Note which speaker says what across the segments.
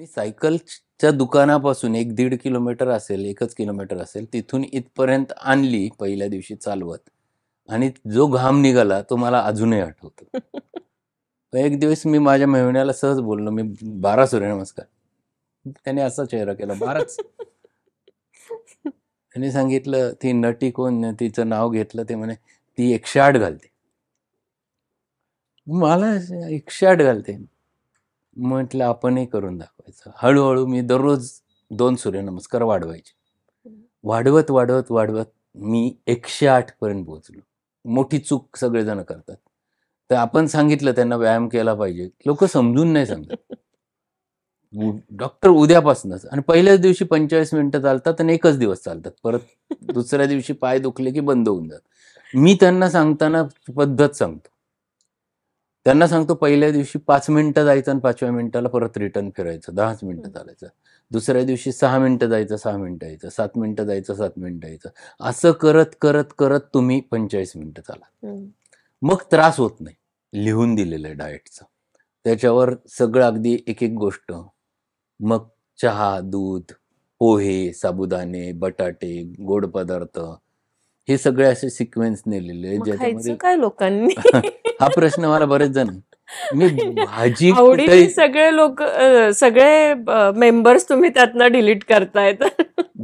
Speaker 1: आणि सायकलच्या दुकानापासून 1-1.5 किलोमीटर असेल, 1च किलोमीटर असेल, तिथून इथपर्यंत आणली पहिल्या दिवशी चालवत आणि जो घाम निघाला तो मला अजूनही आठवतो. एक दिवस मी माझ्या मेहुण्याला सहज बोललो, मी 12 सूर्यनमस्कार. त्याने असा चेहरा केला, 12च. त्याने सांगितलं, ती नटी कोण, तिचं नाव घेतलं, ते म्हणे ती 108 घालते. मला 108 घालते. म्हटलं आपणही करून दाखवायचं. हळूहळू मी दररोज 2 सूर्यनमस्कार वाढवायचे. वाढवत वाढवत वाढवत मी 108 पर्यंत पोहोचलो. मोठी चूक सगळेजण करतात. तर आपण सांगितलं त्यांना व्यायाम केला पाहिजे, लोक समजून नाही सांगत. डॉक्टर उद्यापासूनच, आणि पहिल्याच दिवशी 45 मिनिटं चालतात आणि एकच दिवस चालतात, परत दुसऱ्या दिवशी पाय दुखले की बंद होऊन जातात. मी त्यांना सांगताना पद्धत सांगतो. त्यांना सांगतो पहिल्या दिवशी 5 मिनिटं जायचं आणि 5व्या मिनिटाला परत रिटर्न फिरायचं, 10 मिनिटं चालायचं. दुसऱ्या दिवशी 6 मिनिटं जायचं, 6 मिनिटं यायचं, 7 मिनिटं जायचं, 7 मिनिटं यायचं. असं करत करत करत तुम्ही 45 मिनिटं चाला. मग त्रास होत नाही. लिहून दिलेलं आहे डाएटचं, त्याच्यावर सगळं अगदी एक एक गोष्ट. मग चहा, दूध, पोहे, साबुदाणे, बटाटे, गोड पदार्थ, हे सगळे असे सिक्वेन्स नेलेले, ज्याच्यामध्ये
Speaker 2: काय लोकांनी
Speaker 1: हा प्रश्न मला बरेच जण, मी भाजी
Speaker 2: आवडीने सगळे लोक, सगळे मेंबर्स तुम्ही त्यातनं डिलीट करतायत.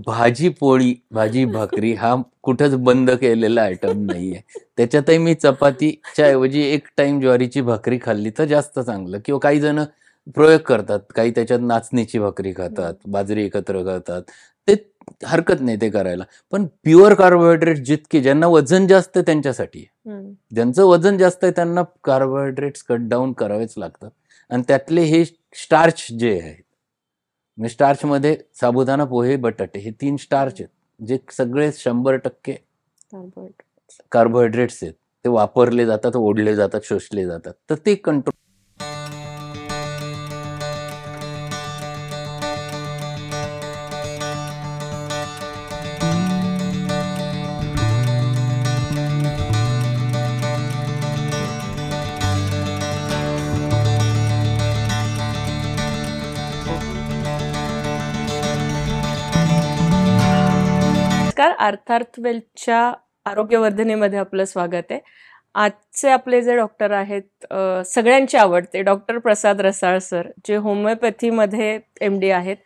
Speaker 1: भाजी पोळी, भाजी भाकरी हा कुठंच बंद केलेला आयटम नाहीये. त्याच्यातही मी चपातीच्या ऐवजी 1 टाइम ज्वारीची भाकरी खाल्ली तर जास्त चांगलं. किंवा काही जण प्रयोग करतात, काही त्याच्यात नाचणीची भाकरी खातात, बाजरी एकत्र करतात, ते हरकत नाही ते करायला. पण प्युअर कार्बोहायड्रेट जितके, ज्यांना वजन जास्त त्यांच्यासाठी, ज्यांचं वजन जास्त आहे त्यांना कार्बोहायड्रेट्स कट डाऊन करावेच लागतात. आणि त्यातले हे स्टार्च जे आहेत, म्हणजे स्टार्चमध्ये साबुदाणा, पोहे, बटाटे हे 3 स्टार्च आहेत, जे सगळे 100% कार्बोहायड्रेट्स आहेत. ते वापरले जातात, ओढले जातात, शोषले जातात. तर ते कंट्रोल.
Speaker 2: अर्थार्थ वेल्थच्या आरोग्यवर्धनेमध्ये आपलं स्वागत आहे. आजचे आपले जे डॉक्टर आहेत, सगळ्यांचे आवडते डॉक्टर प्रसाद रसाळ सर, जे होमिओपॅथीमध्ये MD आहेत.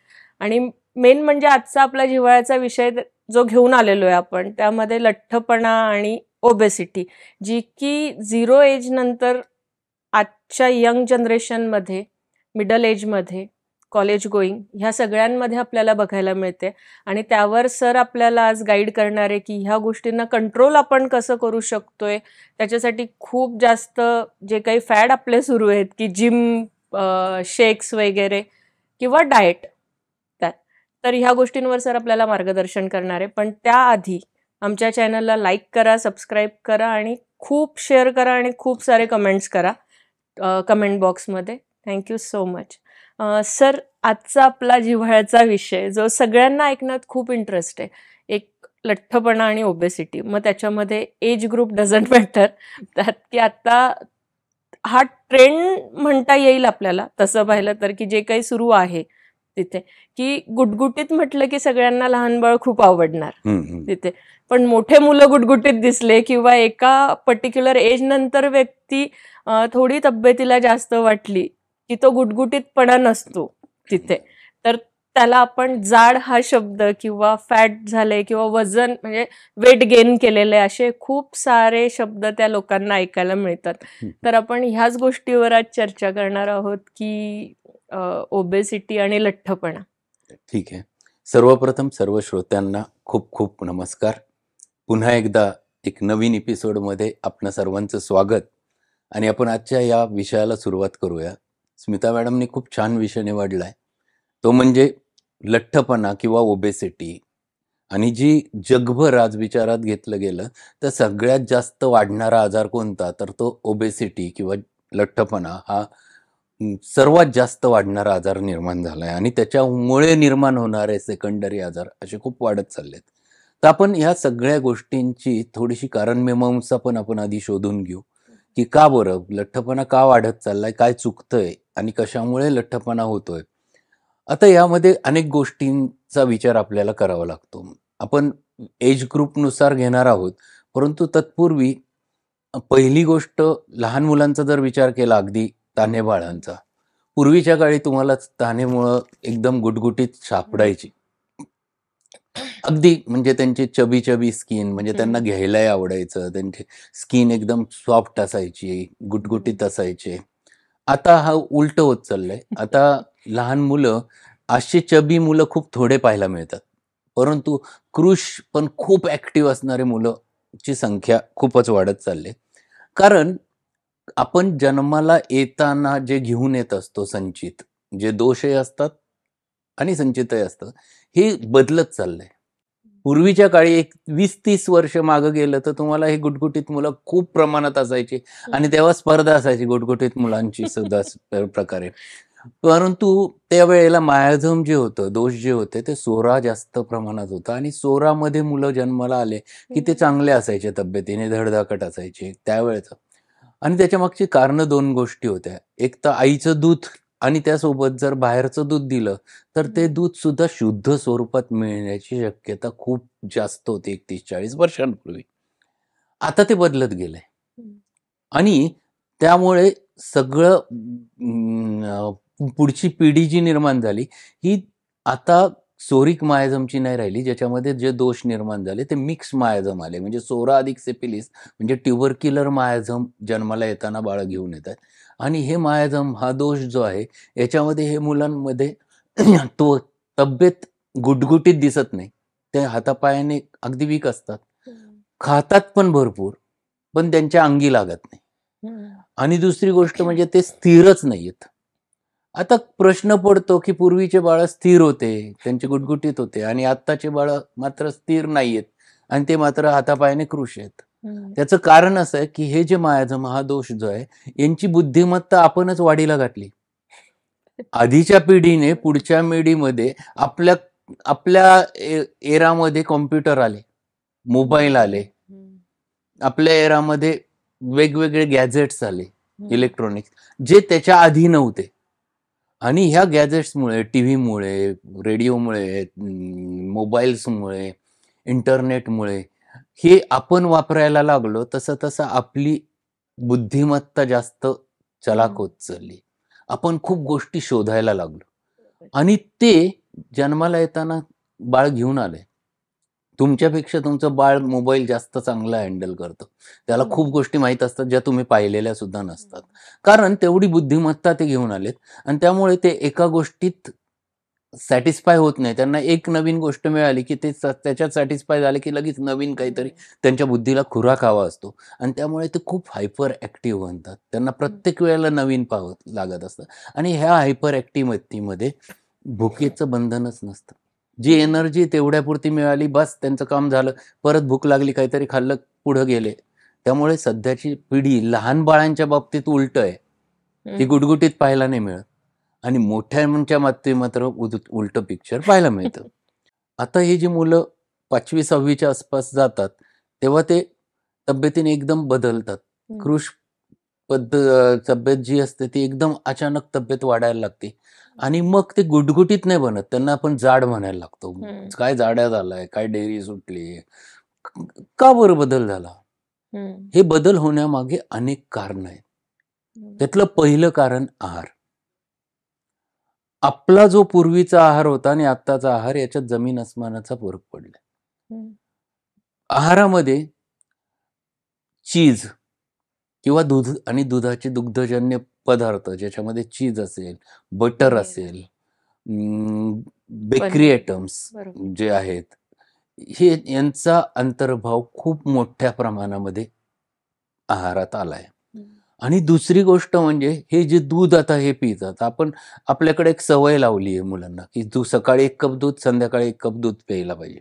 Speaker 2: आणि मेन म्हणजे आजचा आपला जिव्हाळ्याचा विषय जो घेऊन आलेलो आहे आपण, त्यामध्ये लठ्ठपणा आणि ओबेसिटी, जी की 0 एज नंतर आजच्या यंग जनरेशनमध्ये, मिडल एजमध्ये, कॉलेज गोईंग ह्या सगळ्यांमध्ये आपल्याला बघायला मिळते. आणि त्यावर सर आपल्याला आज गाईड करणार आहे की ह्या गोष्टींना कंट्रोल आपण कसं करू शकतोय. त्याच्यासाठी खूप जास्त जे काही फॅड आपले सुरू आहेत की जिम, शेक्स वगैरे किंवा डाएट, तर ह्या गोष्टींवर सर आपल्याला मार्गदर्शन करणार आहे. पण त्याआधी आमच्या चॅनलला लाईक करा, सबस्क्राईब करा आणि खूप शेअर करा आणि खूप सारे कमेंट्स करा कमेंट बॉक्समध्ये. Thank you so much. सर, आजचा आपला जिव्हाळ्याचा विषय जो सगळ्यांना ऐकण्यात खूप इंटरेस्ट आहे, एक लठ्ठपणा आणि ओबेसिटी. मग त्याच्यामध्ये एज ग्रुप डझंट मॅटर, त्यात की आता हा ट्रेंड म्हणता येईल आपल्याला तसं पाहिलं तर, की जे काही सुरू आहे तिथे, की गुटगुटीत म्हटलं की सगळ्यांना लहान बाळ खूप आवडणार तिथे. पण मोठे मुलं गुटगुटीत दिसले किंवा एका पर्टिक्युलर एज नंतर व्यक्ती थोडी तब्येतीला जास्त वाटली की तो गुटगुटीतपणा नसतो तिथे. तर त्याला आपण जाड हा शब्द किंवा फॅट झाले किंवा वजन म्हणजे वेट गेन केलेले, असे खूप सारे शब्द त्या लोकांना ऐकायला मिळतात. तर आपण ह्याच गोष्टीवर आज चर्चा करणार आहोत की ओबेसिटी आणि लठ्ठपणा.
Speaker 1: ठीक आहे. सर्वप्रथम सर्व श्रोत्यांना खूप खूप नमस्कार. पुन्हा एकदा एक नवीन एपिसोडमध्ये आपणा सर्वांचं स्वागत. आणि आपण आजच्या या विषयाला सुरुवात करूया. स्मिता मॅडमने खूप छान विषय निवडला आहे, तो म्हणजे लठ्ठपणा किंवा ओबेसिटी. आणि जी जगभर आज विचारात घेतलं गेलं तर सगळ्यात जास्त वाढणारा आजार कोणता, तर तो ओबेसिटी किंवा लठ्ठपणा हा सर्वात जास्त वाढणारा आजार निर्माण झाला आहे. आणि त्याच्यामुळे निर्माण होणारे सेकंडरी आजार असे खूप वाढत चाललेत. तर आपण ह्या सगळ्या गोष्टींची थोडीशी कारणमीमांसा पण आपण आधी शोधून घेऊ, की का बरं लठ्ठपणा का वाढत चाललाय, काय चुकतंय आणि कशामुळे लठ्ठपणा होतोय. आता यामध्ये अनेक गोष्टींचा विचार आपल्याला करावा लागतो. आपण एज ग्रुपनुसार घेणार आहोत, परंतु तत्पूर्वी पहिली गोष्ट, लहान मुलांचा जर विचार केला, अगदी तान्हे बाळांचा, पूर्वीच्या काळी तुम्हाला तान्हेमुळं एकदम गुटगुटीत सापडायची. अगदी म्हणजे त्यांची चबी चबी स्किन, म्हणजे त्यांना घ्यायलाही आवडायचं. त्यांची स्किन एकदम सॉफ्ट असायची, गुटगुटीत असायचे. आता हा उलट होत चाललंय. आता लहान मुलं, अशी चबी मुलं खूप थोडे पाहायला मिळतात. परंतु कृश पण खूप ऍक्टिव्ह असणारे मुलं ची संख्या खूपच वाढत चालली. कारण आपण जन्माला येताना जे घेऊन येत असतो संचित, जे दोषही असतात आणि संचितही असतं, हे बदलत चाललंय. पूर्वीच्या काळी एक 20-30 वर्ष मागं गेलं तर तुम्हाला हे गुटगुटीत मुलं खूप प्रमाणात असायची आणि तेव्हा स्पर्धा असायची गुटगुटीत मुलांची सुद्धा प्रकारे. परंतु त्यावेळेला मायाझम जे होतं, दोष जे होते, ते 16 जास्त प्रमाणात होतं आणि 16 मध्ये मुलं जन्माला आले की ते चांगले असायचे, तब्येतीने धडधाकट असायचे त्यावेळेचं. आणि त्याच्या मागची कारणं 2 गोष्टी होत्या. एक तर आईचं दूध, आणि त्यासोबत जर बाहेरचं दूध दिलं तर ते दूध सुद्धा शुद्ध स्वरूपात मिळण्याची शक्यता खूप जास्त होती 31-40 वर्षांपूर्वी. आता ते बदलत गेलंय. आणि त्यामुळे सगळं पुढची पिढी जी निर्माण झाली, ही आता सोरिक मायाझमची नाही राहिली, ज्याच्यामध्ये जे दोष निर्माण झाले ते मिक्स मायाझम आले. म्हणजे 16 अधिक सिफिलिस, म्हणजे ट्युबरक्युलर मायाझम जन्माला येताना बाळ घेऊन येतात. आणि हे मायाझम हा दोष जो आहे, याच्यामध्ये हे मुलांमध्ये तो तब्येत गुटगुटीत दिसत नाही. ते हातापायाने अगदी वीक असतात. खातात पण भरपूर, पण त्यांच्या अंगी लागत नाही. आणि दुसरी गोष्ट म्हणजे ते स्थिरच नाहीयेत. आता प्रश्न पडतो की पूर्वीचे बाळ स्थिर होते, त्यांचे गुटगुटीत होते, आणि आत्ताचे बाळ मात्र स्थिर नाहीयेत आणि ते मात्र हातापायाने कृश आहेत. त्याचं कारण असं आहे की हे जे मायाझम हा दोष जो आहे, यांची बुद्धिमत्ता आपणच वाढीला घातली. आधीच्या पिढीने पुढच्या पिढीमध्ये आपल्या आपल्या एरामध्ये कॉम्प्युटर आले, मोबाईल आले, आपल्या एरामध्ये वेगवेगळे गॅजेट्स आले इलेक्ट्रॉनिक्स, जे त्याच्या आधी नव्हते. आणि ह्या गॅजेट्समुळे, टीव्हीमुळे, रेडिओमुळे, मोबाईल्समुळे, इंटरनेटमुळे हे आपण वापरायला लागलो, तसं तसं आपली बुद्धिमत्ता जास्त चलाक होत चालली. आपण खूप गोष्टी शोधायला लागलो आणि ते जन्माला येताना बाळ घेऊन आले. तुमच्यापेक्षा तुमचं बाळ मोबाईल जास्त चांगला हँडल करतं. त्याला खूप गोष्टी माहीत असतात ज्या तुम्ही पाहिलेल्या सुद्धा नसतात. कारण तेवढी बुद्धिमत्ता ते घेऊन आलेत आणि त्यामुळे ते एका गोष्टीत सॅटिस्फाय होत नाही. त्यांना एक नवीन गोष्ट मिळाली की ते त्याच्यात सॅटिस्फाय झाले की लगेच नवीन काहीतरी त्यांच्या बुद्धीला खुराक हवा असतो आणि त्यामुळे ते खूप हायपर ॲक्टिव्ह बनतात. त्यांना प्रत्येक वेळेला नवीन पाहावं लागत असतं आणि ह्या हायपर ॲक्टिव्हिटीमध्ये भुकेचं बंधनच नसतं. जी एनर्जी तेवढ्यापुरती मिळाली, बस त्यांचं काम झालं. परत भूक लागली, काहीतरी खाल्लं, पुढं गेले. त्यामुळे सध्याची पिढी लहान बाळांच्या बाबतीत उलटं आहे. ती गुटगुटीत पाहायला नाही मिळत आणि मोठ्यांच्या बाबतीत मात्र उलटं पिक्चर पाहायला मिळतं. आता ही जी मुलं 5वी-6वीच्या आसपास जातात, तेव्हा ते तब्येतीने एकदम बदलतात. कृश तब्येत जी असते ती एकदम अचानक तब्येत वाढायला लागते आणि मग ते गुटगुटीत नाही बनत. त्यांना आपण जाड म्हणायला लागतो. काय जाड्या झालाय, काय डेअरी सुटली, का बरं बदल झाला? हे बदल होण्यामागे अनेक कारण आहेत. त्यातलं पहिलं कारण आहार. आपला जो पूर्वीचा आहार होता आणि आत्ताचा आहार, याच्यात जमीन अस्मानाचा फरक पडला. आहारामध्ये चीज किंवा दूध आणि दुधाचे दुग्धजन्य पदार्थ, ज्याच्यामध्ये चीज असेल, बटर असेल, बेकरी आयटम्स जे आहेत, हे यांचा अंतर्भाव खूप मोठ्या प्रमाणामध्ये आहारात आलाय. आणि दुसरी गोष्ट म्हणजे हे जे दूध आता हे पितात, आपण आपल्याकडे एक सवय लावली आहे मुलांना की तू सकाळी 1 कप दूध, संध्याकाळी 1 कप दूध प्यायला पाहिजे.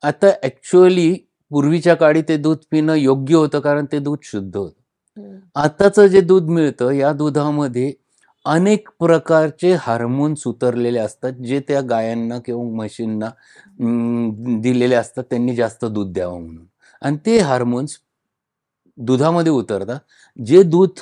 Speaker 1: आता ऍक्च्युअली पूर्वीच्या काळी ते दूध पिणं योग्य होतं कारण ते दूध शुद्ध होतं. आताचं जे दूध मिळतं, या दुधामध्ये अनेक प्रकारचे हार्मोन्स उतरलेले असतात, जे त्या गायांना किंवा म्हशींना दिलेले असतात, त्यांनी जास्त दूध द्यावं म्हणून. आणि ते हार्मोन्स दुधामध्ये उतरतात. जे दूध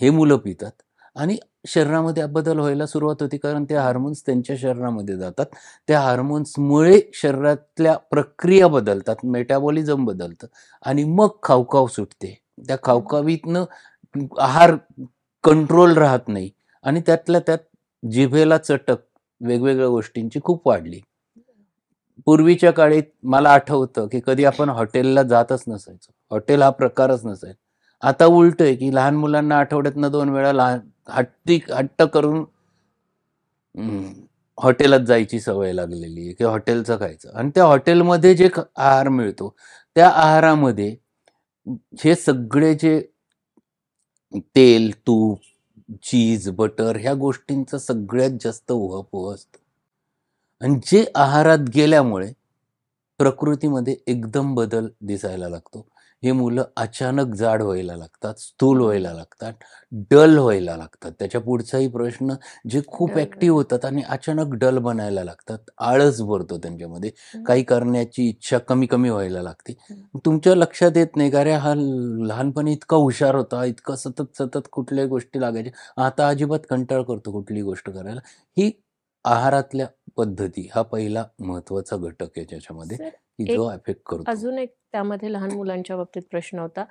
Speaker 1: हे मुलं पितात आणि शरीरामध्ये बदल व्हायला सुरुवात होती, कारण ते हार्मोन्स त्यांच्या शरीरामध्ये जातात. त्या हार्मोन्समुळे शरीरातल्या प्रक्रिया बदलतात, मेटाबॉलिझम बदलतं आणि मग खावखाव सुटते. त्या खावखावीतनं आहार कंट्रोल राहत नाही आणि त्यातल्या त्यात जिभेला चटक वेगवेगळ्या गोष्टींची खूप वाढली. पूर्वीच्या काळी मला आठवतं, की कधी आपण हॉटेलला जातच नसायचो. हॉटेल हा प्रकारच नसायचा. आता उलटं आहे, की लहान मुलांना आठवड्यातनं 2 वेळा हट्ट करून हॉटेलात जायची सवय लागलेली आहे, की हॉटेलचं खायचं आणि त्या हॉटेलमध्ये जे आहार मिळतो, त्या आहारामध्ये हे सगळे जे तेल, तूप, चीज, बटर ह्या गोष्टींचा सगळ्यात जास्त उहापोह असतो. आणि जे आहारात गेल्यामुळे प्रकृतीमध्ये एकदम बदल दिसायला लागतो. हे मुलं अचानक जाड व्हायला लागतात, स्थूल व्हायला लागतात, डल व्हायला लागतात. त्याच्या पुढचाही प्रश्न, जे खूप
Speaker 2: डल
Speaker 1: ॲक्टिव्ह होतात आणि अचानक डल बनायला लागतात. आळस भरतो त्यांच्यामध्ये. काही करण्याची इच्छा कमी-कमी व्हायला लागते. तुमच्या लक्षात येत नाही का, अरे हा लहानपणी इतका हुशार होता, इतका सतत कुठल्याही गोष्टी लागायच्या. आता अजिबात कंटाळा करतो कुठलीही गोष्ट करायला. ही आहारातल्या पद्धती हा पहिला महत्त्वाचा घटक आहे त्याच्यामध्ये,
Speaker 2: सर,
Speaker 1: की
Speaker 2: एक
Speaker 1: जो अफेक्ट करतो.
Speaker 2: अजून एक त्यामध्ये लहान मुलांच्या बाबतीत प्रश्न होता,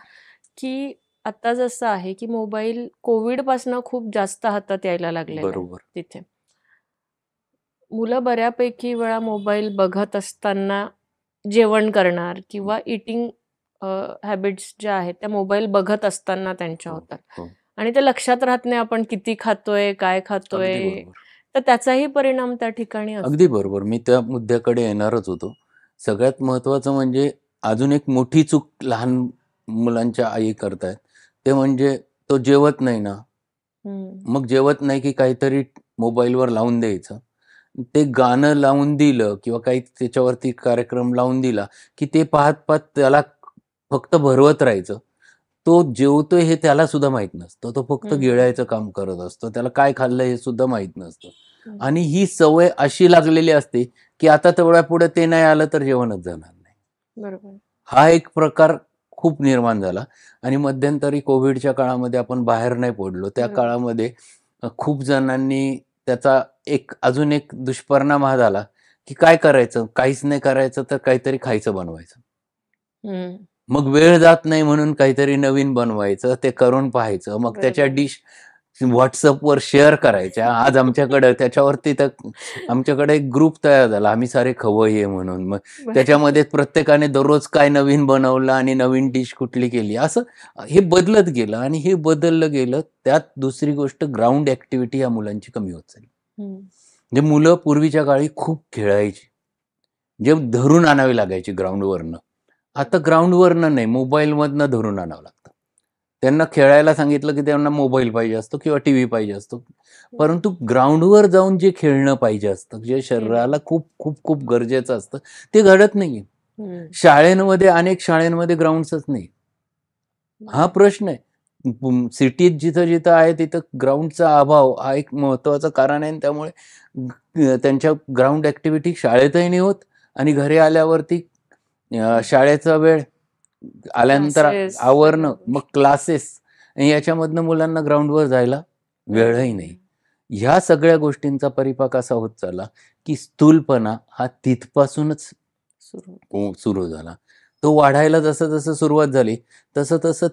Speaker 2: की आता जसं आहे, की मोबाईल कोविडपासनं खूप जास्त हातात यायला लागलेला आहे
Speaker 1: बरोबर.
Speaker 2: तिथे. मुलं बऱ्यापैकी वेळा मोबाईल बघत असताना जेवण करणार किंवा ईटिंग हॅबिट्स ज्या आहेत त्या मोबाईल बघत असताना त्यांच्या
Speaker 1: हो,
Speaker 2: होतात
Speaker 1: हो.
Speaker 2: आणि ते लक्षात राहत नाही आपण किती खातोय, काय
Speaker 1: अगदी
Speaker 2: खातोय,
Speaker 1: बरोबर.
Speaker 2: तर त्याचाही परिणाम त्या ठिकाणी
Speaker 1: अगदी
Speaker 2: असतो.
Speaker 1: बरोबर. मी त्या मुद्द्याकडे येणारच होतो. सगळ्यात महत्त्वाचं म्हणजे अजून एक मोठी चूक लहान मुलांच्या आई करतायत. ते म्हणजे तो जेवत नाही ना,
Speaker 2: हम्म.
Speaker 1: मग जेवत नाही की काहीतरी मोबाईलवर लावून द्यायचं. ते गाणं लावून दिलं किंवा काही त्याच्यावरती कार्यक्रम लावून दिला, की ते पाहत-पाहत त्याला फक्त भरवत राहायचं. तो जेवतोय हे त्याला सुद्धा माहीत नसतं. तो फक्त गिळायचं काम करत असतो. त्याला काय खाल्लं हे सुद्धा माहीत नसतं. आणि ही सवय अशी लागलेली असते, की आता तेवढ्यापुढे ते नाही आलं तर जेवणच जाणार नाही.
Speaker 2: बरोबर.
Speaker 1: हा एक प्रकार खूप निर्माण झाला आणि मध्यंतरी कोविडच्या काळामध्ये आपण बाहेर नाही पडलो. त्या
Speaker 2: बरोबर.
Speaker 1: काळामध्ये खूप जणांनी त्याचा अजून एक दुष्परिणाम हा झाला, की काय करायचं? काहीच नाही करायचं तर काहीतरी खायचं बनवायचं.
Speaker 2: हम्म.
Speaker 1: मग वेळ जात नाही म्हणून काहीतरी नवीन बनवायचं, ते करून पाहायचं. मग त्याच्या
Speaker 2: बरोबर.
Speaker 1: डिश WhatsAppवर शेअर करायच्या. आज आमच्याकडं त्याच्यावरती तर आमच्याकडे एक ग्रुप तयार झाला, आम्ही सारे खवय्ये म्हणून. मग त्याच्यामध्ये प्रत्येकाने दररोज काय नवीन बनवलं आणि नवीन डिश कुठली केली, असं हे बदलत गेलं आणि हे बदललं गेलं. त्यात दुसरी गोष्ट, ग्राउंड ॲक्टिव्हिटी या मुलांची कमी होत चालली. म्हणजे मुलं पूर्वीच्या काळी खूप खेळायची. जे धरून आणावी लागायची ग्राउंडवरनं. आता ग्राउंडवरनं नाही, मोबाईलमधनं धरून आणावं लागतं. त्यांना खेळायला सांगितलं, की त्यांना मोबाईल पाहिजे असतो किंवा टीव्ही पाहिजे असतो. परंतु ग्राउंडवर जाऊन जे खेळणं पाहिजे असतं, जे शरीराला खूप खूप खूप गरजेचं असतं, ते घडत नाहीये. अनेक शाळांमध्ये ग्राउंड्सच नाही. हा प्रश्न आहे. सिटीत जिथं-जिथं आहे तिथं ग्राउंडचा अभाव हा एक महत्त्वाचं कारण आहे आणि त्यामुळे त्यांच्या ग्राउंड ॲक्टिव्हिटी शाळेतही नाही होत आणि घरी आल्यावरती शाळेचा वेळ, आल्यानंतर
Speaker 2: क्लासेस,
Speaker 1: आवरणं,
Speaker 2: सगळ्या
Speaker 1: मग
Speaker 2: गोष्टी.
Speaker 1: क्लासेस, याच्यामधनं मुलांना ग्राउंडवर जायला वेळही नाही. ह्या सगळ्या गोष्टींचा परिपाक असा होत चालला, की स्थूलपणा हा तिथपासूनच
Speaker 2: सुरू.
Speaker 1: सुरू झाला. तो वाढायला जसं-जसं सुरुवात झाली, तसं-तसं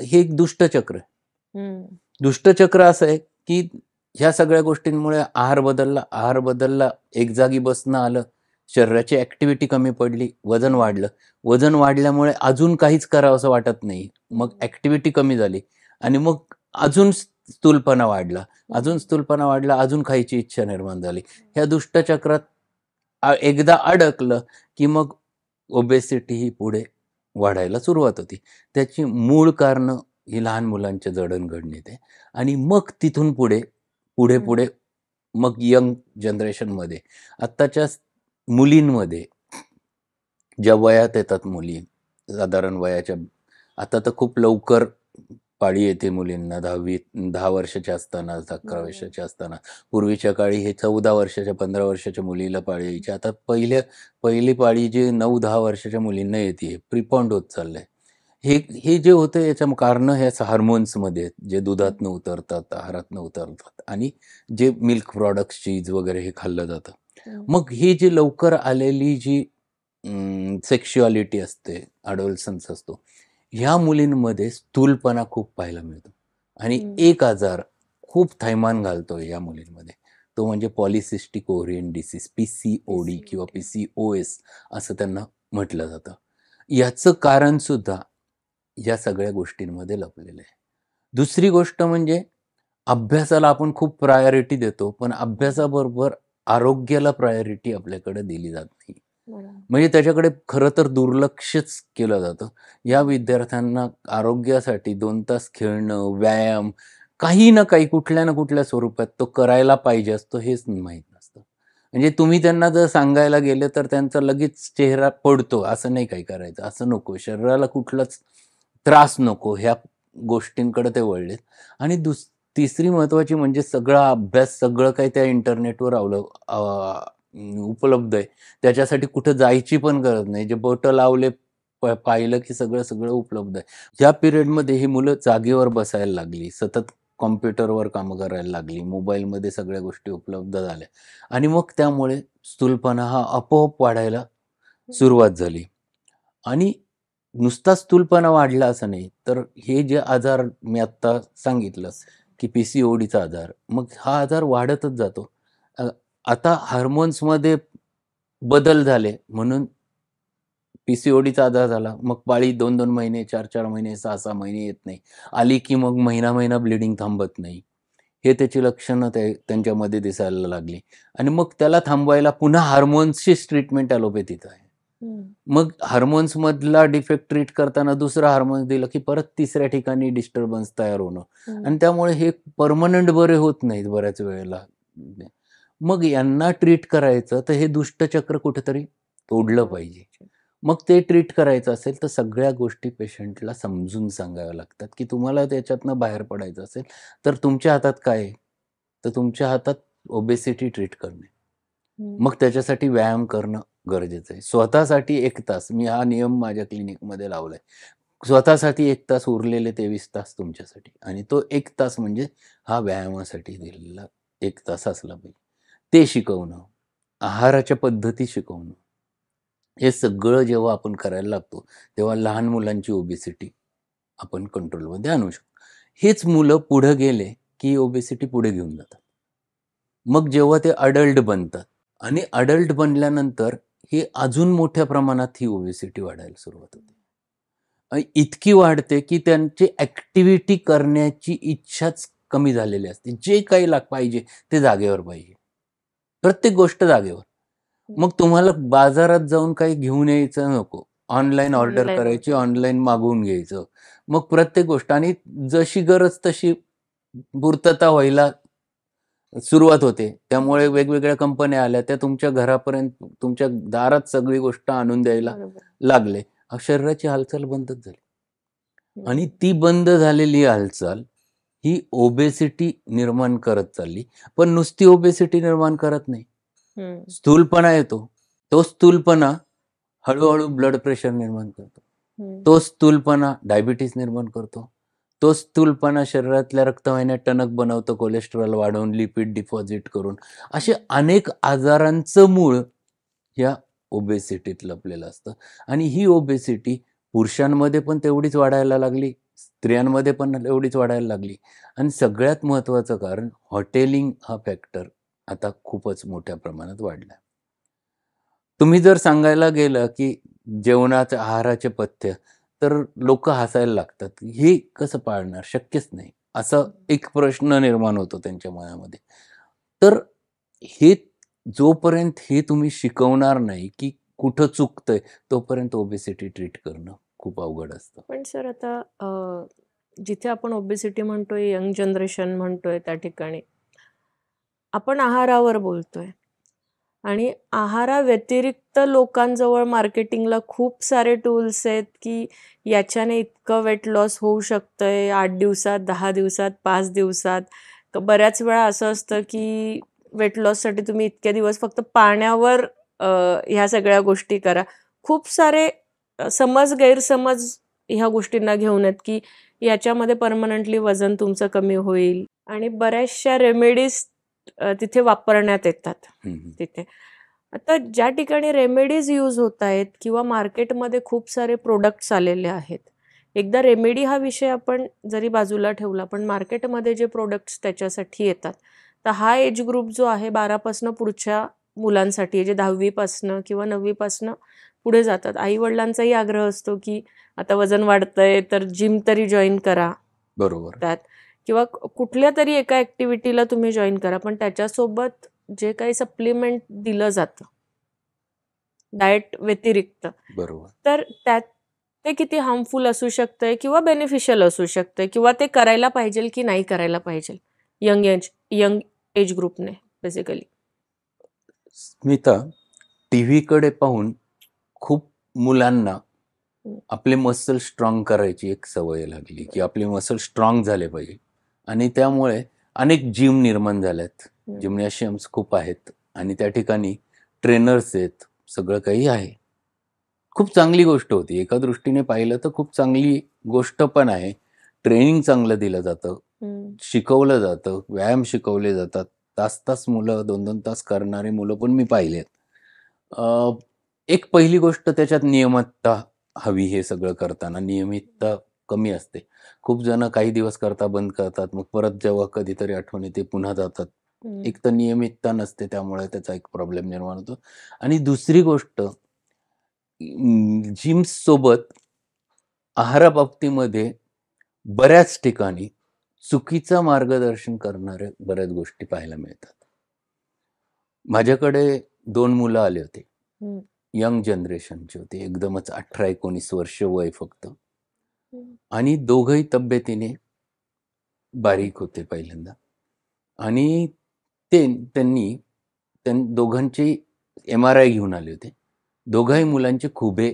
Speaker 1: हे एक दुष्टचक्र आहे. दुष्टचक्र असं आहे, की ह्या सगळ्या गोष्टींमुळे आहार बदलला, एक जागी बसणं आलं, शरीराची ॲक्टिव्हिटी कमी पडली, वजन वाढलं. वजन वाढल्यामुळे अजून काहीच करावसं वाटत नाही. मग ॲक्टिव्हिटी कमी झाली आणि मग अजून स्थूलपणा वाढला. अजून खायची इच्छा निर्माण झाली. ह्या दुष्टचक्रात एकदा अडकलं, की मग ओबेसिटी ही पुढे वाढायला सुरुवात होती. त्याची मूळ कारणं ही लहान मुलांच्या जडणघडणीत आहे आणि मग तिथून पुढे मग यंग जनरेशनमध्ये, आत्ताच्या मुलींमध्ये, ज्या वयात येतात मुली, साधारण वयाच्या, आता तर खूप लवकर पाळी येते मुलींना, 10 वर्षाच्या असताना, 11 वर्षाच्या असताना. पूर्वीच्या काळी हे 14 वर्षाच्या, 15 वर्षाच्या मुलीला पाळी यायची. आता पहिली पाळी जी 9-10 वर्षाच्या मुलींना येते, प्रिपॉन्ड होत चाललंय. हे हे जे होतं याच्या कारण ह्याच हार्मोन्समध्ये आहेत, जे दुधातनं उतरतात, आहारातनं उतरतात आणि जे मिल्क प्रॉडक्ट्स, चीज वगैरे हे खाल्लं जातं. मग ही जी लवकर आलेली जी सेक्शुअलिटी असते, अडोलसन्स असतो, ह्या मुलींमध्ये स्थूलपणा खूप पाहायला मिळतो आणि एक आजार खूप थैमान घालतोय या मुलींमध्ये. तो म्हणजे पॉलिसिस्टिक ओव्हरियन डिसीज, PCOD किंवा PCOS असं त्यांना म्हटलं जातं. याचं कारण सुद्धा या सगळ्या गोष्टींमध्ये लपलेलं आहे. दुसरी गोष्ट म्हणजे अभ्यासाला आपण खूप प्रायोरिटी देतो, पण अभ्यासाबरोबर आरोग्याला प्रायोरिटी आपल्याकडे दिली जात नाही. म्हणजे त्याच्याकडे खरं तर दुर्लक्षच केलं जातं. या विद्यार्थ्यांना आरोग्यासाठी 2 तास खेळणं, व्यायाम, काही ना काही, कुठल्या ना कुठल्या स्वरूपात तो करायला पाहिजे असतो हेच माहीत नसतं. म्हणजे तुम्ही त्यांना जर सांगायला गेले तर त्यांचा लगेच चेहरा पडतो, असं नाही काही करायचं, असं नको, शरीराला कुठलाच त्रास नको, ह्या गोष्टींकडे ते वळलेत. आणि तिसरी महत्त्वाची म्हणजे सगळा अभ्यास, सगळं काही त्या इंटरनेटवर उपलब्ध आहे. त्याच्यासाठी कुठं जायची पण गरज नाही. जे बोटं लावले, पाहिलं की सगळं उपलब्ध आहे. या पिरियडमध्ये ही मुलं जागेवर बसायला लागली, सतत कॉम्प्युटरवर कामं करायला लागली, मोबाईलमध्ये सगळ्या गोष्टी उपलब्ध झाल्या आणि मग त्यामुळे स्थूलपणा हा आपोआप वाढायला सुरुवात झाली. आणि नुसता स्थूलपणा वाढला असं नाही, तर हे जे आजार मी आत्ता सांगितलं, की PCODचा आजार, मग हा आजार वाढतच जातो. अ, आता हार्मोन्समध्ये बदल झाले म्हणून PCODचा आजार झाला. मग पाळी 2-2 महिने, 4-4 महिने, 6-6 महिने येत नाही. आली की मग महिना-महिना ब्लीडिंग थांबत नाही. हे त्याची लक्षणं त्यांच्यामध्ये दिसायला लागली आणि मग त्याला थांबवायला पुन्हा हार्मोन्सचीच ट्रीटमेंट ॲलोपॅथीत आहे. मग हार्मोन्समधला डिफेक्ट ट्रीट करताना दुसरा हार्मोन्स दिलं की परत तिसऱ्या ठिकाणी डिस्टर्बन्स तयार होणं आणि त्यामुळे हे परमनंट बरे होत नाहीत बऱ्याच वेळेला. मग यांना ट्रीट करायचं तर हे दुष्टचक्र कुठेतरी तोडलं पाहिजे. मग ते ट्रीट करायचं असेल तर सगळ्या गोष्टी पेशंटला समजून सांगाव्या लागतात, की तुम्हाला त्याच्यातनं बाहेर पडायचं असेल तर तुमच्या हातात काय आहे? तर तुमच्या हातात ओबेसिटी ट्रीट करणे. मग त्याच्यासाठी व्यायाम करणं गरजेचं आहे. स्वतःसाठी 1 तास, मी हा नियम माझ्या क्लिनिकमध्ये लावलाय. स्वतःसाठी 1 तास, उरलेले 23 तास तुमच्यासाठी आणि तो 1 तास म्हणजे हा व्यायामासाठी दिलेला 1 तास असला पाहिजे. ते शिकवणं, आहाराच्या पद्धती शिकवणं, हे सगळं जेव्हा आपण करायला लागतो, तेव्हा लहान मुलांची ओबेसिटी आपण कंट्रोलमध्ये आणू शकतो. हेच मुलं पुढे गेले, की ओबेसिटी पुढे घेऊन जातात. मग जेव्हा ते अडल्ट बनतात आणि अडल्ट बनल्यानंतर हे अजून मोठ्या प्रमाणात ही ओबेसिटी वाढायला सुरुवात होते. आणि इतकी वाढते, की त्यांची ॲक्टिव्हिटी करण्याची इच्छाच कमी झालेली असते. जे काही पाहिजे ते जागेवर पाहिजे. प्रत्येक गोष्ट जागेवर. मग तुम्हाला बाजारात जाऊन काही घेऊन यायचं नको. ऑनलाईन ऑर्डर
Speaker 2: ऑनलाईन
Speaker 1: करायची,
Speaker 2: ऑर्डर.
Speaker 1: ऑनलाईन मागवून घ्यायचं. मग प्रत्येक गोष्ट आणि जशी गरज तशी पूर्तता व्हायला सुरुवात होते. त्यामुळे वेगवेगळ्या कंपन्या आल्या. त्या तुमच्या घरापर्यंत, तुमच्या दारात सगळी गोष्ट आणून द्यायला
Speaker 2: बरोबर.
Speaker 1: लागले. शरीराची हालचाल बंदच झाली. आणि
Speaker 2: हम्म.
Speaker 1: ती बंद झालेली हालचाल ही ओबेसिटी निर्माण करत चालली. पण नुसती ओबेसिटी निर्माण करत नाही. स्थूलपणा येतो. तो स्थूलपणा हळू-हळू ब्लड प्रेशर निर्माण करतो. तो स्थूलपणा डायबिटीज निर्माण करतो. तो स्थूलपणा शरीरातल्या रक्तवाहिन्या टणक बनवतो, कोलेस्टेरॉल वाढवून, लिपिड डिपॉझिट करून. असे अनेक आजारांचं मूळ या ओबेसिटीत लपलेलं असतं आणि ही ओबेसिटी पुरुषांमध्ये पण तेवढीच वाढायला लागली, स्त्रियांमध्ये पण एवढीच वाढायला लागली आणि सगळ्यात महत्त्वाचं कारण हॉटेलिंग हा फॅक्टर आता खूपच मोठ्या प्रमाणात वाढला. तुम्ही जर सांगायला गेलं, की जेवणाचं, आहाराचे पथ्य, तर लोकं हसायला लागतात. हे कसं पाळणार? शक्यच नाही. असा एक प्रश्न निर्माण होतो त्यांच्या मनामध्ये. तर हे जोपर्यंत हे तुम्ही शिकवणार नाही, की कुठं चुकतंय, तोपर्यंत ओबेसिटी ट्रीट करणं खूप अवघड असतं.
Speaker 2: पण सर आता जिथे आपण ओबेसिटी म्हणतोय, यंग जनरेशन म्हणतोय त्या ठिकाणी आपण आहारावर बोलतोय आणि आहाराव्यतिरिक्त लोकांजवळ मार्केटिंगला खूप सारे टूल्स आहेत, की याच्याने इतकं वेट लॉस होऊ शकतंय 8 दिवसात, 10 दिवसात, 5 दिवसात. बऱ्याच वेळा असं असतं, की वेट लॉससाठी तुम्ही इतके दिवस फक्त पाण्यावर ह्या सगळ्या गोष्टी करा. खूप सारे समज, गैरसमज ह्या गोष्टींना घेऊन आहेत की याच्यामध्ये परमनंटली वजन तुमचं कमी होईल आणि बऱ्याचशा रेमेडीज तिथे वापरण्यात येतात तिथे. आता ज्या ठिकाणी रेमेडीज यूज होत आहेत किंवा मार्केटमध्ये खूप सारे प्रोडक्ट्स आलेले आहेत, एकदा रेमेडी हा विषय आपण जरी बाजूला ठेवला, पण मार्केटमध्ये जे प्रोडक्ट्स त्याच्यासाठी येतात, तर हा एज ग्रुप जो आहे 12पासनं पुढच्या मुलांसाठी आहे, जे 10वीपासनं किंवा 9वीपासनं पुढे जातात. आई वडिलांचाही आग्रह असतो की आता वजन वाढतंय तर जिम तरी जॉईन करा
Speaker 1: बरोबर.
Speaker 2: त्यात, किंवा कुठल्या तरी एका ऍक्टिव्हिटीला तुम्ही जॉईन करा, पण त्याच्यासोबत जे काही सप्लिमेंट दिलं जातं डाएट व्यतिरिक्त,
Speaker 1: बरोबर.
Speaker 2: तर त्यात ते किती हार्मफुल असू शकतंय किंवा बेनिफिशियल असू शकतंय, किंवा ते करायला पाहिजे की नाही करायला पाहिजे यंग एज ग्रुपने बेसिकली.
Speaker 1: स्मिता, टीव्हीकडे पाहून खूप मुलांना
Speaker 2: हम्म.
Speaker 1: आपले मसल स्ट्रॉंग करायची एक सवय लागली की आपले मसल स्ट्रॉंग झाले पाहिजे, आणि त्यामुळे अनेक जिम निर्माण झाल्यात. जिम्नॅशियम्स खूप आहेत आणि त्या ठिकाणी ट्रेनर्स आहेत, सगळं काही आहे. खूप चांगली गोष्ट होती, एका दृष्टीने पाहिलं तर खूप चांगली गोष्ट पण आहे. ट्रेनिंग चांगलं दिलं जातं, शिकवलं जातं, व्यायाम शिकवले जातात. तास तास मुलं 2-2 तास करणारे मुलं पण मी पाहिलेत. एक पहिली गोष्ट त्याच्यात नियमितता हवी. हे सगळं करताना नियमितता कमी असते. खूप जण काही दिवस करता बंद करतात, मग परत जेव्हा कधीतरी आठवण येते पुन्हा जातात. एक तर नियमितता नसते, त्यामुळे त्याचा एक प्रॉब्लेम निर्माण होतो. आणि दुसरी गोष्ट, जिम्स सोबत आहाराबाबतीमध्ये बऱ्याच ठिकाणी चुकीचं मार्गदर्शन करणारे बऱ्याच गोष्टी पाहायला मिळतात. माझ्याकडे 2 मुलं आले होते, यंग जनरेशनचे होते, एकदमच 18-19 वर्ष वय फक्त, आणि दोघंही तब्येतीने बारीक होते पहिल्यांदा. आणि त्यांनी दोघांची MRI घेऊन आले होते. दोघाही मुलांचे खुबे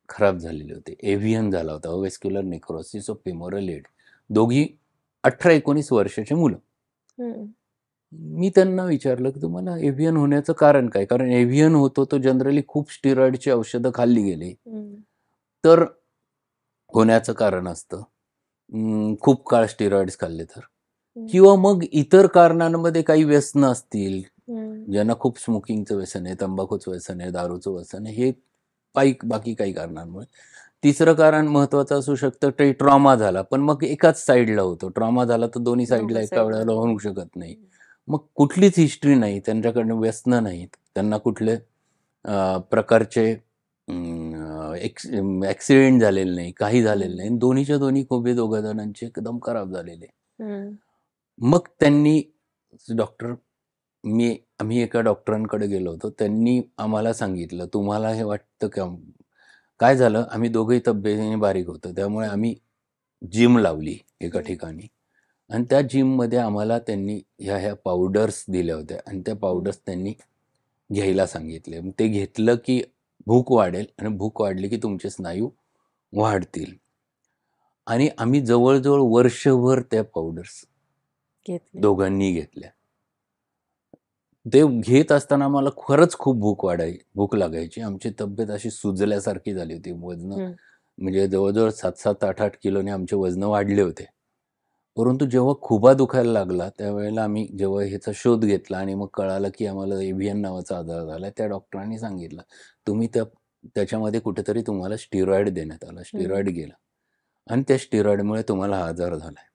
Speaker 1: खराब झालेले होते, एव्हियन झाला होता, व्हेस्क्युलर नेक्रोसिस ऑफ फेमोरल हेड. दोघी 18-19 वर्षाचे मुलं. मी त्यांना विचारलं की तुम्हाला एव्हियन होण्याचं कारण काय? कारण एव्हियन होतो तो जनरली खूप स्टिरॉइडची औषधं खाल्ली गेली तर होण्याचं कारण असतं. खूप काळ स्टिरॉइड्स खाल्ले तर, किंवा मग इतर कारणांमध्ये काही व्यसनं असतील, ज्यांना खूप स्मोकिंगचं व्यसन आहे, तंबाखूचं व्यसन आहे, दारूचं व्यसन आहे, हे बाकी काही कारणांमुळे. तिसरं कारण महत्वाचं असू शकतं, ते ट्रॉमा झाला, पण मग एकाच साईडला होतो. ट्रॉमा झाला तर दोन्ही साईडला एका वेळेला होऊ शकत नाही. मग कुठलीच हिस्ट्री नाही, त्यांच्याकडनं व्यसनं नाहीत, त्यांना कुठले प्रकारचे ऍक्सिडेंट झालेले नाही, काही झालेलं नाही. दोन्हीच्या दोन्ही खुबे दोघा जणांचे एकदम खराब झालेले. मग त्यांनी आम्ही एका डॉक्टरांकडे गेलो होतो. त्यांनी आम्हाला सांगितलं, तुम्हाला हे वाटतं का? काय झालं, आम्ही दोघंही तब्येतीने बारीक होतो, त्यामुळे आम्ही जिम लावली एका ठिकाणी, आणि त्या जिममध्ये आम्हाला त्यांनी ह्या पावडर्स दिल्या होत्या, आणि त्या पावडर्स त्यांनी घ्यायला सांगितले. ते घेतलं की भूक वाढेल, आणि भूक वाढली की तुमचे स्नायू वाढतील. आणि आम्ही जवळजवळ वर्षभर त्या पावडर्स दोघांनी घेतल्या. ते घेत असताना मला खरंच खूप भूक लागायची. आमची तब्येत अशी सुजल्यासारखी झाली होती. वजन म्हणजे जवळजवळ 7-7, 8-8 किलोने आमचे वजन वाढले होते. परंतु जेव्हा खुबा दुखायला लागला, त्यावेळेला आम्ही जेव्हा ह्याचा शोध घेतला आणि मग कळालं की आम्हाला एव्हियन नावाचा आजार झाला, त्या डॉक्टरांनी सांगितलं, तुम्ही त्याच्यामध्ये कुठेतरी तुम्हाला स्टिरॉइड देण्यात आला. स्टिरॉइड गेला आणि त्या स्टिरॉइडमुळे तुम्हाला हा आजार झालाय.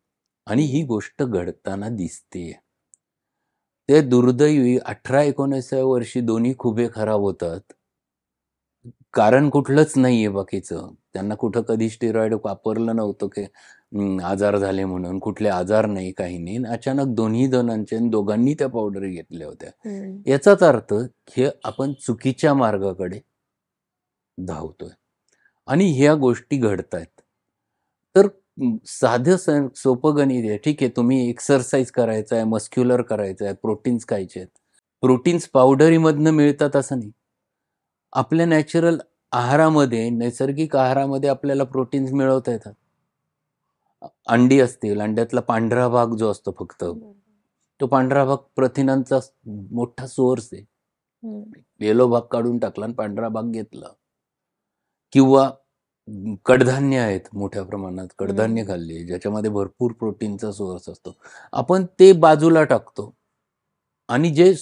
Speaker 1: आणि ही गोष्ट घडताना दिसते. ते दुर्दैवी 18-19व्या वर्षी दोन्ही खुबे खराब होतात. कारण कुठलंच नाहीये बाकीचं. त्यांना कुठं कधी स्टिरॉइड वापरलं नव्हतं की आजार झाले म्हणून. कुठले आजार नाही, काही नाही. अचानक दोन्ही जणांचे, दोघांनी त्या पावडर घेतल्या होत्या. याचाच अर्थ हे आपण चुकीच्या मार्गाकडे धावतोय आणि ह्या गोष्टी घडतायत. तर साधं सोपं गणित आहे. ठीक आहे, तुम्ही एक्सरसाइज करायचा आहे, मस्क्युलर करायचं आहे, प्रोटीन्स खायचे आहेत. प्रोटीन्स पावडरीमधनं मिळतात असं नाही. आपल्या नॅचरल आहारामध्ये, नैसर्गिक आहारामध्ये आपल्याला प्रोटीन्स मिळवता येतात. अंडी असतील, अंड्यातला पांढरा भाग जो असतो फक्त, तो पांढरा भाग प्रथिनांचा मोठा सोर्स आहे. येलो भाग काढून टाकला आणि पांढरा भाग घेतला. किंवा कडधान्य आहेत मोठ्या प्रमाणात, कडधान्य खाल्ले ज्याच्यामध्ये भरपूर प्रोटीनचा सोर्स असतो, आपण ते बाजूला टाकतो आणि जे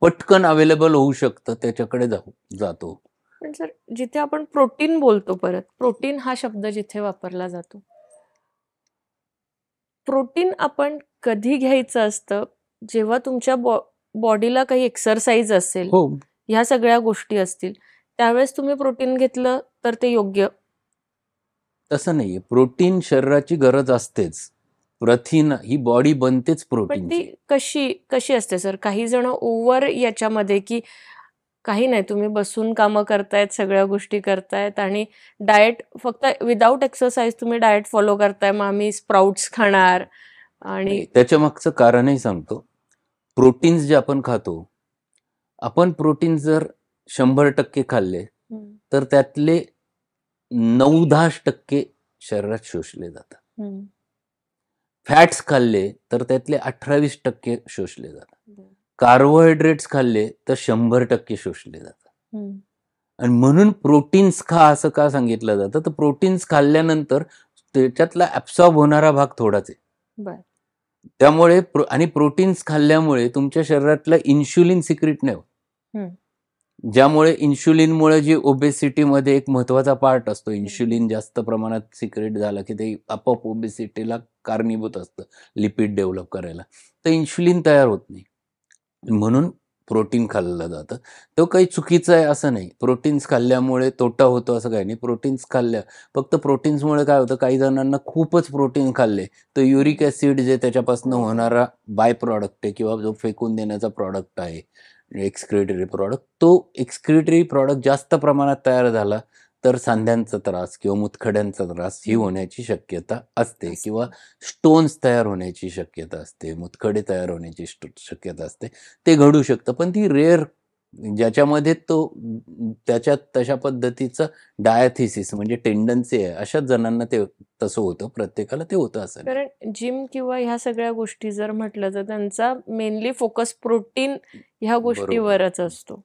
Speaker 1: पटकन अवेलेबल होऊ शकतं त्याच्याकडे जातो.
Speaker 2: पण सर, जिथे आपण प्रोटीन बोलतो, परत प्रोटीन हा शब्द जिथे वापरला जातो, प्रोटीन आपण कधी घ्यायचं असतं? जेव्हा तुमच्या बॉडीला काही एक्सरसाइज असेल,
Speaker 1: हो,
Speaker 2: ह्या सगळ्या गोष्टी असतील, त्यावेळेस तुम्ही प्रोटीन घेतलं तर ते योग्य?
Speaker 1: तसं नाहीये. प्रोटीन शरीराची गरज असतेच. प्रथिन ही बॉडी बनतेच
Speaker 2: पण ती
Speaker 1: प्रोटीनची.
Speaker 2: कशी कशी असते सर? काही जण ओव्हर याच्यामध्ये, की काही नाही, तुम्ही बसून कामं करतायत, सगळ्या गोष्टी करतायत आणि डाएट फक्त विदाऊट एक्सरसाइज तुम्ही डाएट फॉलो करताय, मग आम्ही स्प्राउट्स खाणार आणि
Speaker 1: नाही, त्याच्या मागचं कारणही सांगतो. प्रोटीन्स जे आपण खातो, आपण प्रोटीन जर 100% खाल्ले, तर त्यातले 9-10% शरीरात शोषले जातात. फॅट्स खाल्ले तर त्यातले 18-20% शोषले जातात. कार्बोहायड्रेट्स खाल्ले तर 100% शोषले जातात. आणि म्हणून प्रोटीन्स खा असं का सांगितलं जातं? तर प्रोटीन्स खाल्ल्यानंतर त्याच्यातला ऍब्सॉर्ब होणारा भाग थोडाच आहे. त्यामुळे आणि प्रोटीन्स खाल्ल्यामुळे तुमच्या शरीरातलं इन्शुलिन सिक्रीट नाही होत. ज्यामुळे इन्शुलिनमुळे जी ओबेसिटीमध्ये एक महत्वाचा पार्ट असतो, इन्शुलिन जास्त प्रमाणात सिक्रेट झालं की ते आपोआप ओबेसिटीला कारणीभूत असतं, लिपिड डेव्हलप करायला. तर इन्शुलिन तयार होत नाही, म्हणून प्रोटीन खाल्लं जातं. तो काही चुकीचं आहे असं नाही. प्रोटीन्स खाल्ल्यामुळे तोटा होतो असं काही नाही. प्रोटीन्स फक्त प्रोटीन्समुळे काय होतं, काही जणांना खूपच प्रोटीन खाल्ले तर युरिक ऍसिड जे त्याच्यापासून होणारा बाय प्रॉडक्ट आहे किंवा जो फेकून देण्याचा प्रॉडक्ट आहे, एक्सक्रिटरी प्रॉडक्ट, तो एक्सक्रिटरी प्रॉडक्ट जास्त प्रमाणात तयार झाला तर सांध्यांचा त्रास किंवा मुतखड्यांचा त्रास ही होण्याची शक्यता असते, किंवा स्टोन्स तयार होण्याची शक्यता असते, मुतखडे तयार होण्याची शक्यता असते. ते घडू शकतं, पण ती रेअर, ज्याच्यामध्ये त्याच्यात तशा पद्धतीचं डायथिसिस म्हणजे टेंडन्सी आहे, अशाच जणांना ते तसं होतं. प्रत्येकाला ते होतं असं नाही.
Speaker 2: कारण जिम किंवा ह्या सगळ्या गोष्टी जर म्हटलं तर त्यांचा मेनली फोकस प्रोटीन ह्या गोष्टीवरच असतो.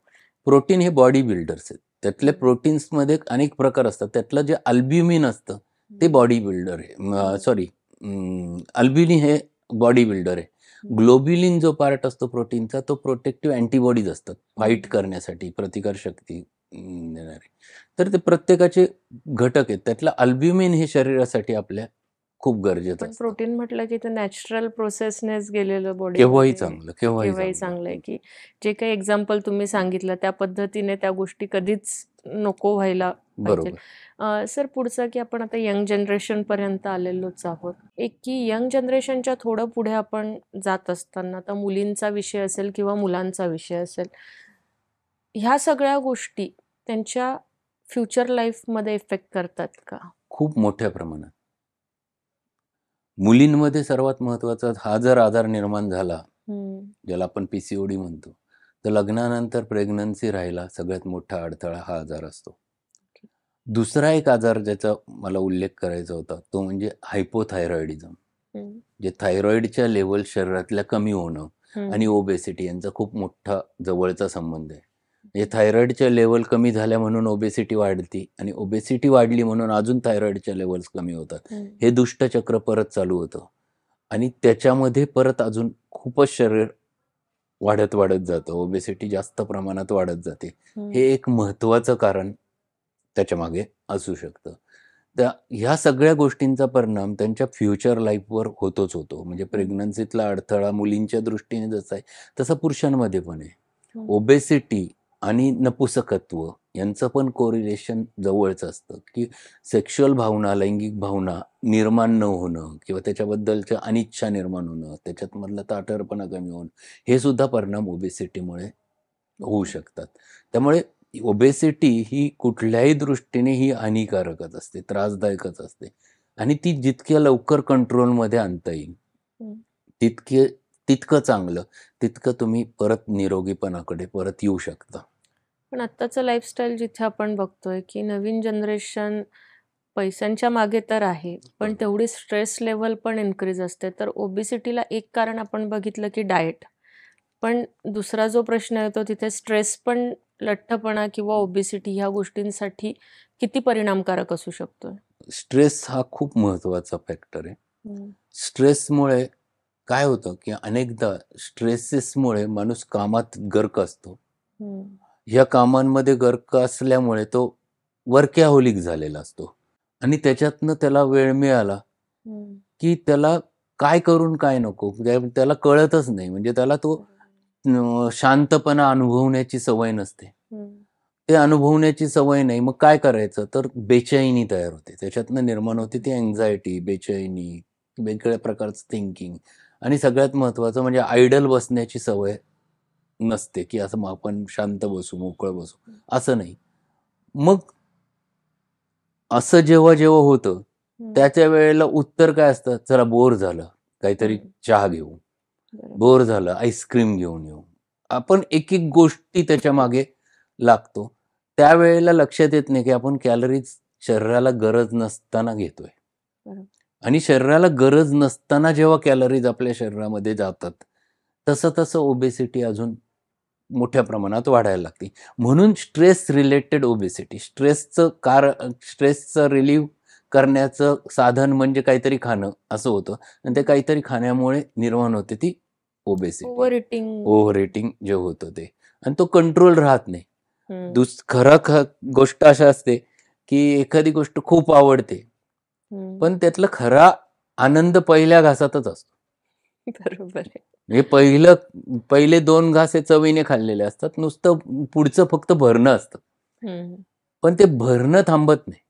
Speaker 1: प्रोटीन हे बॉडी बिल्डर्स आहेत. त्यातले प्रोटीन्समध्ये अनेक प्रकार असतात. त्यातलं जे अल्ब्युमिन असतं ते बॉडी बिल्डर आहे. सॉरी, अल्ब्युमिन हे बॉडी बिल्डर आहे. ग्लोब्युलिन जो पार्ट असतो प्रोटीनचा, तो प्रोटेक्टिव्ह अँटीबॉडीज असतात, फाईट करण्यासाठी, प्रतिकार शक्ती देणारे. तर ते प्रत्येकाचे घटक आहेत. त्यातलं अल्ब्युमिन हे शरीरासाठी आपल्या खूप गरजेचं
Speaker 2: पण
Speaker 1: असतं.
Speaker 2: प्रोटीन म्हटलं की ते नॅचरल प्रोसेसनेच गेलेलं बॉडी
Speaker 1: केव्हाही चांगलं, केव्हाही
Speaker 2: केव्हाही चांगलं आहे, की जे काही एक्झाम्पल तुम्ही सांगितलं त्या पद्धतीने त्या गोष्टी कधीच नको व्हायला पाहिजे. सर, पुढचं की आपण आता यंग जनरेशन पर्यंत आलेलोच आहोत. एक की यंग जनरेशनच्या थोडं पुढे आपण जात असताना, आता मुलींचा विषय असेल किंवा मुलांचा विषय असेल, ह्या सगळ्या गोष्टी त्यांच्या फ्युचर लाईफमध्ये इफेक्ट करतात का?
Speaker 1: खूप मोठ्या प्रमाणात. मुलींमध्ये सर्वात महत्वाचा, हा जर आजार निर्माण झाला, ज्याला आपण पीसीओडी म्हणतो, तर लग्नानंतर प्रेग्नन्सी राहायला सगळ्यात मोठा अडथळा हा आजार असतो. दुसरा एक आजार ज्याचा मला उल्लेख करायचा होता तो म्हणजे हायपोथायरॉइडिझम. जे थायरॉइडच्या लेवल शरीरातल्या कमी होणं आणि ओबेसिटी यांचा खूप मोठा जवळचा संबंध आहे. म्हणजे थायरॉइडच्या लेवल कमी झाल्या म्हणून ओबेसिटी वाढती आणि ओबेसिटी वाढली म्हणून अजून थायरॉइडच्या लेवल्स कमी होतात. हे दुष्टचक्र परत चालू होतं आणि त्याच्यामध्ये परत अजून खूपच शरीर वाढत जातं, ओबेसिटी जास्त प्रमाणात वाढत जाते. हे एक महत्वाचं कारण त्याच्या मागे असू शकतं. तर ह्या सगळ्या गोष्टींचा परिणाम त्यांच्या फ्युचर लाईफवर होतोच होतो. म्हणजे प्रेग्नन्सीतला अडथळा मुलींच्या दृष्टीने जसा आहे तसा पुरुषांमध्ये पण आहे. ओबेसिटी आणि नपुसकत्व यांचं पण कोरिलेशन जवळचं असतं, की सेक्शुअल भावना, लैंगिक भावना निर्माण न होणं किंवा त्याच्याबद्दलच्या अनिच्छा निर्माण होणं, त्याच्यात मधला ताठरपणा कमी होणं, हे सुद्धा परिणाम ओबेसिटीमुळे होऊ शकतात. त्यामुळे ओबेसिटी ही कुठल्याही दृष्टीने ही हानिकारकच असते, त्रासदायकच असते आणि ती जितक्या लवकर कंट्रोलमध्ये आणता येईल तितकं चांगलं, तितकं तुम्ही परत निरोगीपणाकडे परत येऊ शकता.
Speaker 2: पण आत्ताचं लाईफस्टाईल जिथे आपण बघतोय, की नवीन जनरेशन पैशांच्या मागे तर आहे, पण तेवढी स्ट्रेस लेवल पण इन्क्रीज असते. तर ओबेसिटीला एक कारण आपण बघितलं की डाएट, पण दुसरा जो प्रश्न येतो तिथे स्ट्रेस पण, लठ्ठपणा किंवा ओबेसिटी ह्या गोष्टींसाठी किती परिणामकारक असू शकतो?
Speaker 1: स्ट्रेस हा खूप महत्वाचा फॅक्टर आहे.
Speaker 2: हम्म.
Speaker 1: स्ट्रेसमुळे काय होतं की अनेकदा स्ट्रेसेसमुळे माणूस कामात गर्क असतो.
Speaker 2: हम्म.
Speaker 1: ह्या कामांमध्ये गर्क असल्यामुळे तो वर्कॅहोलिक झालेला असतो आणि त्याच्यातनं त्याला वेळ मिळाला
Speaker 2: हम्म.
Speaker 1: की त्याला काय करून काय नको त्याला कळतच नाही. म्हणजे त्याला तो शांतपणा अनुभवण्याची सवय नसते.
Speaker 2: हम्म.
Speaker 1: ते अनुभवण्याची सवय नाही. मग काय करायचं तर बेचैनी तयार होते. त्याच्यातनं निर्माण होते ती अँक्झायटी, बेचैनी, वेगवेगळ्या प्रकारचं थिंकिंग आणि सगळ्यात महत्त्वाचं म्हणजे आयडल बसण्याची सवय नसते की असं मग आपण शांत बसू, मोकळं बसू, असं नाही. मग असं जेव्हा जेव्हा होतं
Speaker 2: हम्म.
Speaker 1: त्याच्या वेळेला उत्तर काय असतं, चला बोर झालं काहीतरी
Speaker 2: हम्म.
Speaker 1: चहा घेऊ,
Speaker 2: बरोबर.
Speaker 1: बोर झालं आईस्क्रीम घेऊन येऊ. आपण एक एक गोष्टी त्याच्या मागे लागतो. त्यावेळेला लक्षात येत नाही की आपण कॅलरीज शरीराला गरज नसताना घेतोय
Speaker 2: बरोबर.
Speaker 1: आणि शरीराला गरज नसताना जेव्हा कॅलरीज आपल्या शरीरामध्ये जातात तसं तसं ओबेसिटी अजून मोठ्या प्रमाणात वाढायला लागते. म्हणून स्ट्रेस रिलेटेड ओबेसिटी, स्ट्रेसचं रिलीव्ह करण्याचं साधन म्हणजे काहीतरी खाणं असं होतं आणि ते काहीतरी खाण्यामुळे निर्माण होते ती obesity,
Speaker 2: over eating.
Speaker 1: Over eating जे होतं ते आणि तो कंट्रोल राहत नाही.
Speaker 2: हम्म.
Speaker 1: खरं गोष्ट अशा असते की एखादी गोष्ट खूप आवडते
Speaker 2: हम्म.
Speaker 1: पण त्यातला खरा आनंद पहिल्या घासातच असतो.
Speaker 2: बरोबर आहे.
Speaker 1: हे पहिले 2 घास हे चवीने खाल्लेले असतात. नुसतं पुढचं फक्त भरणं असतं.
Speaker 2: हम्म.
Speaker 1: पण ते भरणं थांबत नाही.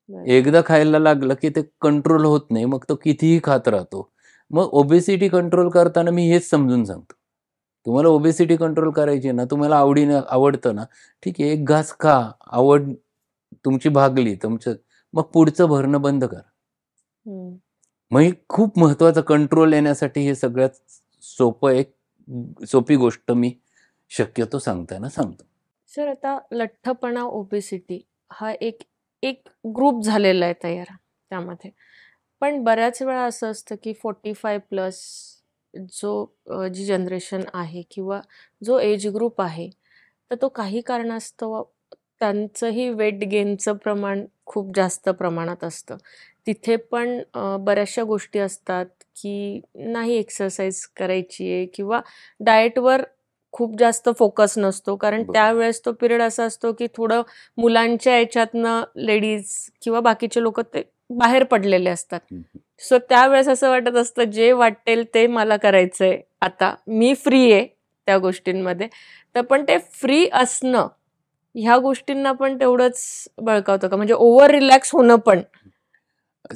Speaker 2: बरोबर.
Speaker 1: एकदा खायला लागलं की ते कंट्रोल होत नाही. मग तो कितीही खात राहतो. मग ओबेसिटी कंट्रोल करताना मी हेच समजून सांगतो. तुम्हाला ओबेसिटी कंट्रोल करायची आहे ना, तुम्हाला आवडतं ना, ठीक आहे, एक घास खा, आवड तुमची भागली, मग पुढचं भरणं बंद करा.
Speaker 2: हम्म.
Speaker 1: मग हे खूप महत्वाचं कंट्रोल येण्यासाठी हे सगळ्यात सोपी गोष्ट मी शक्यतो सांगताना सांगतो.
Speaker 2: सर, आता लठ्ठपणा, ओबेसिटी हा एक एक ग्रुप झालेला आहे तयार त्यामध्ये. पण बऱ्याच वेळा असं असतं की 45 प्लस जी जनरेशन आहे किंवा जो एज ग्रुप आहे, तर तो काही कारणास्तव त्यांचंही वेट गेनचं प्रमाण खूप जास्त प्रमाणात असतं. तिथे पण बऱ्याचशा गोष्टी असतात की नाही एक्सरसाइज करायची आहे किंवा डाएटवर खूप जास्त फोकस नसतो. कारण
Speaker 1: बरोबर.
Speaker 2: त्यावेळेस तो पिरियड असा असतो की थोडं मुलांच्या याच्यातनं लेडीज किंवा बाकीचे लोक ते बाहेर पडलेले असतात. सो त्यावेळेस असं वाटत असतं जे वाटेल ते मला करायचंय, आता मी फ्री आहे त्या गोष्टींमध्ये. तर पण ते फ्री असणं ह्या गोष्टींना पण तेवढंच बळकावतं का? म्हणजे ओव्हर रिलॅक्स होणं पण.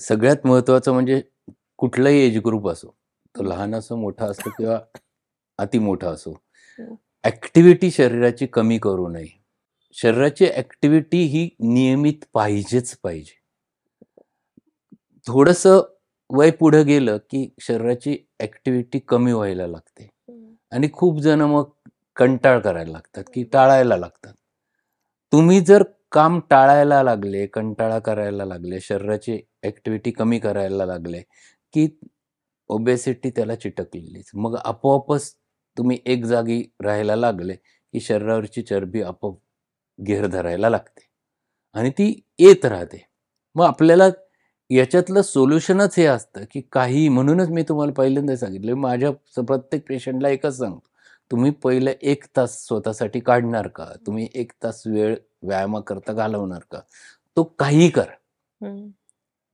Speaker 1: सगळ्यात महत्वाचं म्हणजे कुठलाही एज ग्रुप असो, तो लहान असो, मोठा असो किंवा अति मोठा असो, ऍक्टिव्हिटी शरीराची कमी करू नये. शरीराची ऍक्टिव्हिटी ही नियमित पाहिजेच पाहिजे. थोडंसं वय पुढे गेलं की शरीराची ऍक्टिव्हिटी कमी व्हायला लागते आणि खूप जण मग कंटाळ करायला लागतात की टाळायला लागतात. तुम्ही जर काम टाळायला लागले, कंटाळा करायला लागले, शरीराची ऍक्टिव्हिटी कमी करायला लागले की ओबेसिटी त्याला चिटकलेलीच. मग आपोआपच तुम्ही एक जागी राहायला लागले की शरीरावरची चरबी आपोआप घेर धरायला लागते आणि ती येत राहते. मग आपल्याला याच्यातलं सोल्युशनच हे असतं की काही, म्हणूनच मी तुम्हाला पहिल्यांदा सांगितलं, माझ्या प्रत्येक पेशंटला एकच सांगतो, तुम्ही पहिलं 1 तास स्वतःसाठी काढणार का? तुम्ही 1 तास वेळ व्यायामाकरता घालवणार का? तो काहीही करा.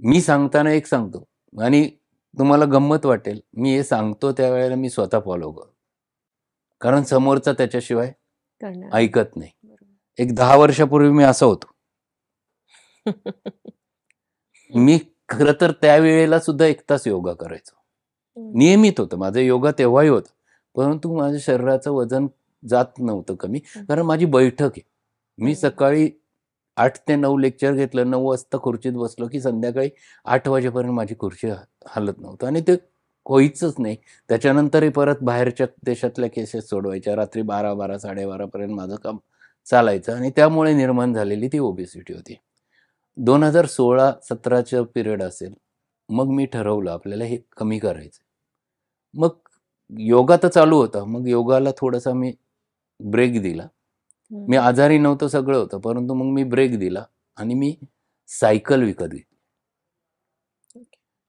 Speaker 1: मी सांगताना एक सांगतो आणि तुम्हाला गंमत वाटेल, मी हे सांगतो त्यावेळेला मी स्वतः फॉलो करतो. कारण समोरचा त्याच्याशिवाय ऐकत नाही. एक 10 वर्षापूर्वी मी असा होतो. मी खरं तर त्यावेळेला सुद्धा 1 तास योगा करायचो. नियमित होतं माझं योगा तेव्हाही होतं. परंतु माझ्या शरीराचं वजन जात नव्हतं कमी, कारण माझी बैठक आहे. मी सकाळी 8 ते 9 लेक्चर घेतलं, 9 वाजता खुर्चीत बसलो की संध्याकाळी 8 वाजेपर्यंत माझी खुर्ची हलत नव्हतं आणि ते व्हायचंच नाही. त्याच्यानंतरही परत बाहेरच्या देशातल्या केसेस सोडवायच्या. रात्री 12, 12, 12:30 पर्यंत माझं काम चालायचं आणि त्यामुळे निर्माण झालेली ती ओबेसिटी होती. 2016-17चं पिरियड असेल. मग मी ठरवलं आपल्याला हे कमी करायचं. मग योगा तर चालू होता. मग योगाला थोडासा मी ब्रेक दिला. मी आजारी नव्हतो, सगळं होतं. परंतु मग मी ब्रेक दिला आणि मी सायकल विकत घेतली.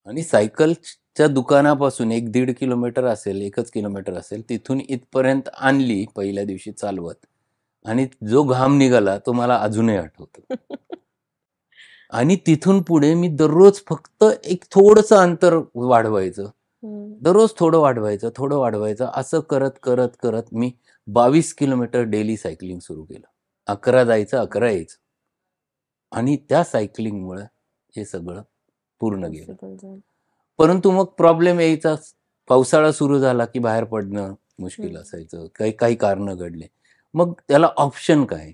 Speaker 1: आणि सायकलच्या दुकानापासून 1-1.5 किलोमीटर असेल, 1च किलोमीटर असेल, तिथून इथपर्यंत आणली पहिल्या दिवशी चालवत. आणि जो घाम निघाला तो मला अजूनही आठवतो. आणि तिथून पुढे मी दररोज फक्त एक थोडंसं अंतर वाढवायचं. दररोज थोडं वाढवायचं. असं करत मी 22 किलोमीटर डेली सायकलिंग सुरू केलं. 11 जायचं, 11 यायचं. आणि त्या सायकलिंगमुळे हे सगळं पूर्ण गेलं. परंतु मग प्रॉब्लेम यायचाच. पावसाळा सुरू झाला की बाहेर पडणं मुश्किल असायचं. काही कारणं घडले. मग त्याला ऑप्शन काय?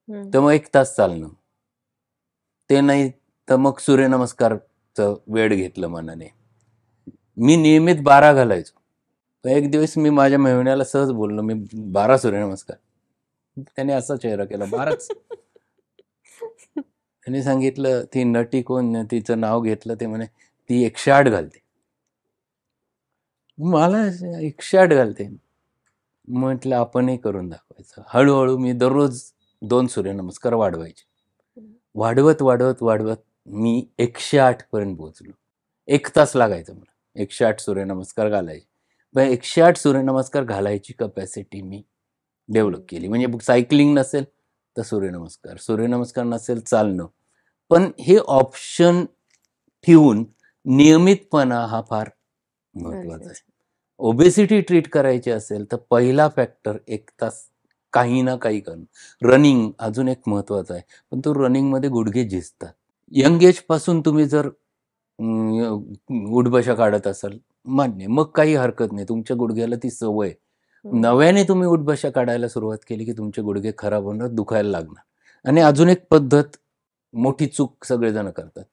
Speaker 1: तर मग 1 तास चालणं. ते नाही तर मग सूर्यनमस्कारचं वेळ घेतलं मनाने. मी नियमित 12 घालायचो. तर एक दिवस मी माझ्या मेहुण्याला सहज बोललो, मी 12 सूर्यनमस्कार. त्याने असा चेहरा केला, 12च. त्यांनी सांगितलं, ती नटी कोण, तिचं नाव घेतलं. ते म्हणे ती 108 घालते. मला 108 घालते. म्हटलं आपणही करून दाखवायचं. हळूहळू मी दररोज 2 सूर्यनमस्कार वाढवायचे. वाढवत मी 108 पर्यंत पोहोचलो. 1 तास लागायचा मला 108 सूर्यनमस्कार घालायचे. पण 108 सूर्यनमस्कार घालायची कपॅसिटी मी डेव्हलप केली. म्हणजे सायकलिंग नसेल तर सूर्यनमस्कार नसेल चालणं. पण हे ऑप्शन ठेवून नियमितपणा हा फार महत्वाचा आहे. ओबेसिटी ट्रीट करायची असेल तर पहिला फॅक्टर 1 तास काही ना काही करणं. रनिंग अजून एक महत्वाचा आहे. पण तो रनिंगमध्ये गुडघे झिजतात. यंग एज पासून तुम्ही जर उठबशा काढत असाल, मान्य, मग काही हरकत नाही. तुमच्या गुडघ्याला ती सवय. नव्याने तुम्ही उठबशा काढायला सुरुवात केली की तुमचे गुडघे खराब होणार, दुखायला लागणार. आणि अजून एक पद्धत, मोठी चूक सगळेजण करतात.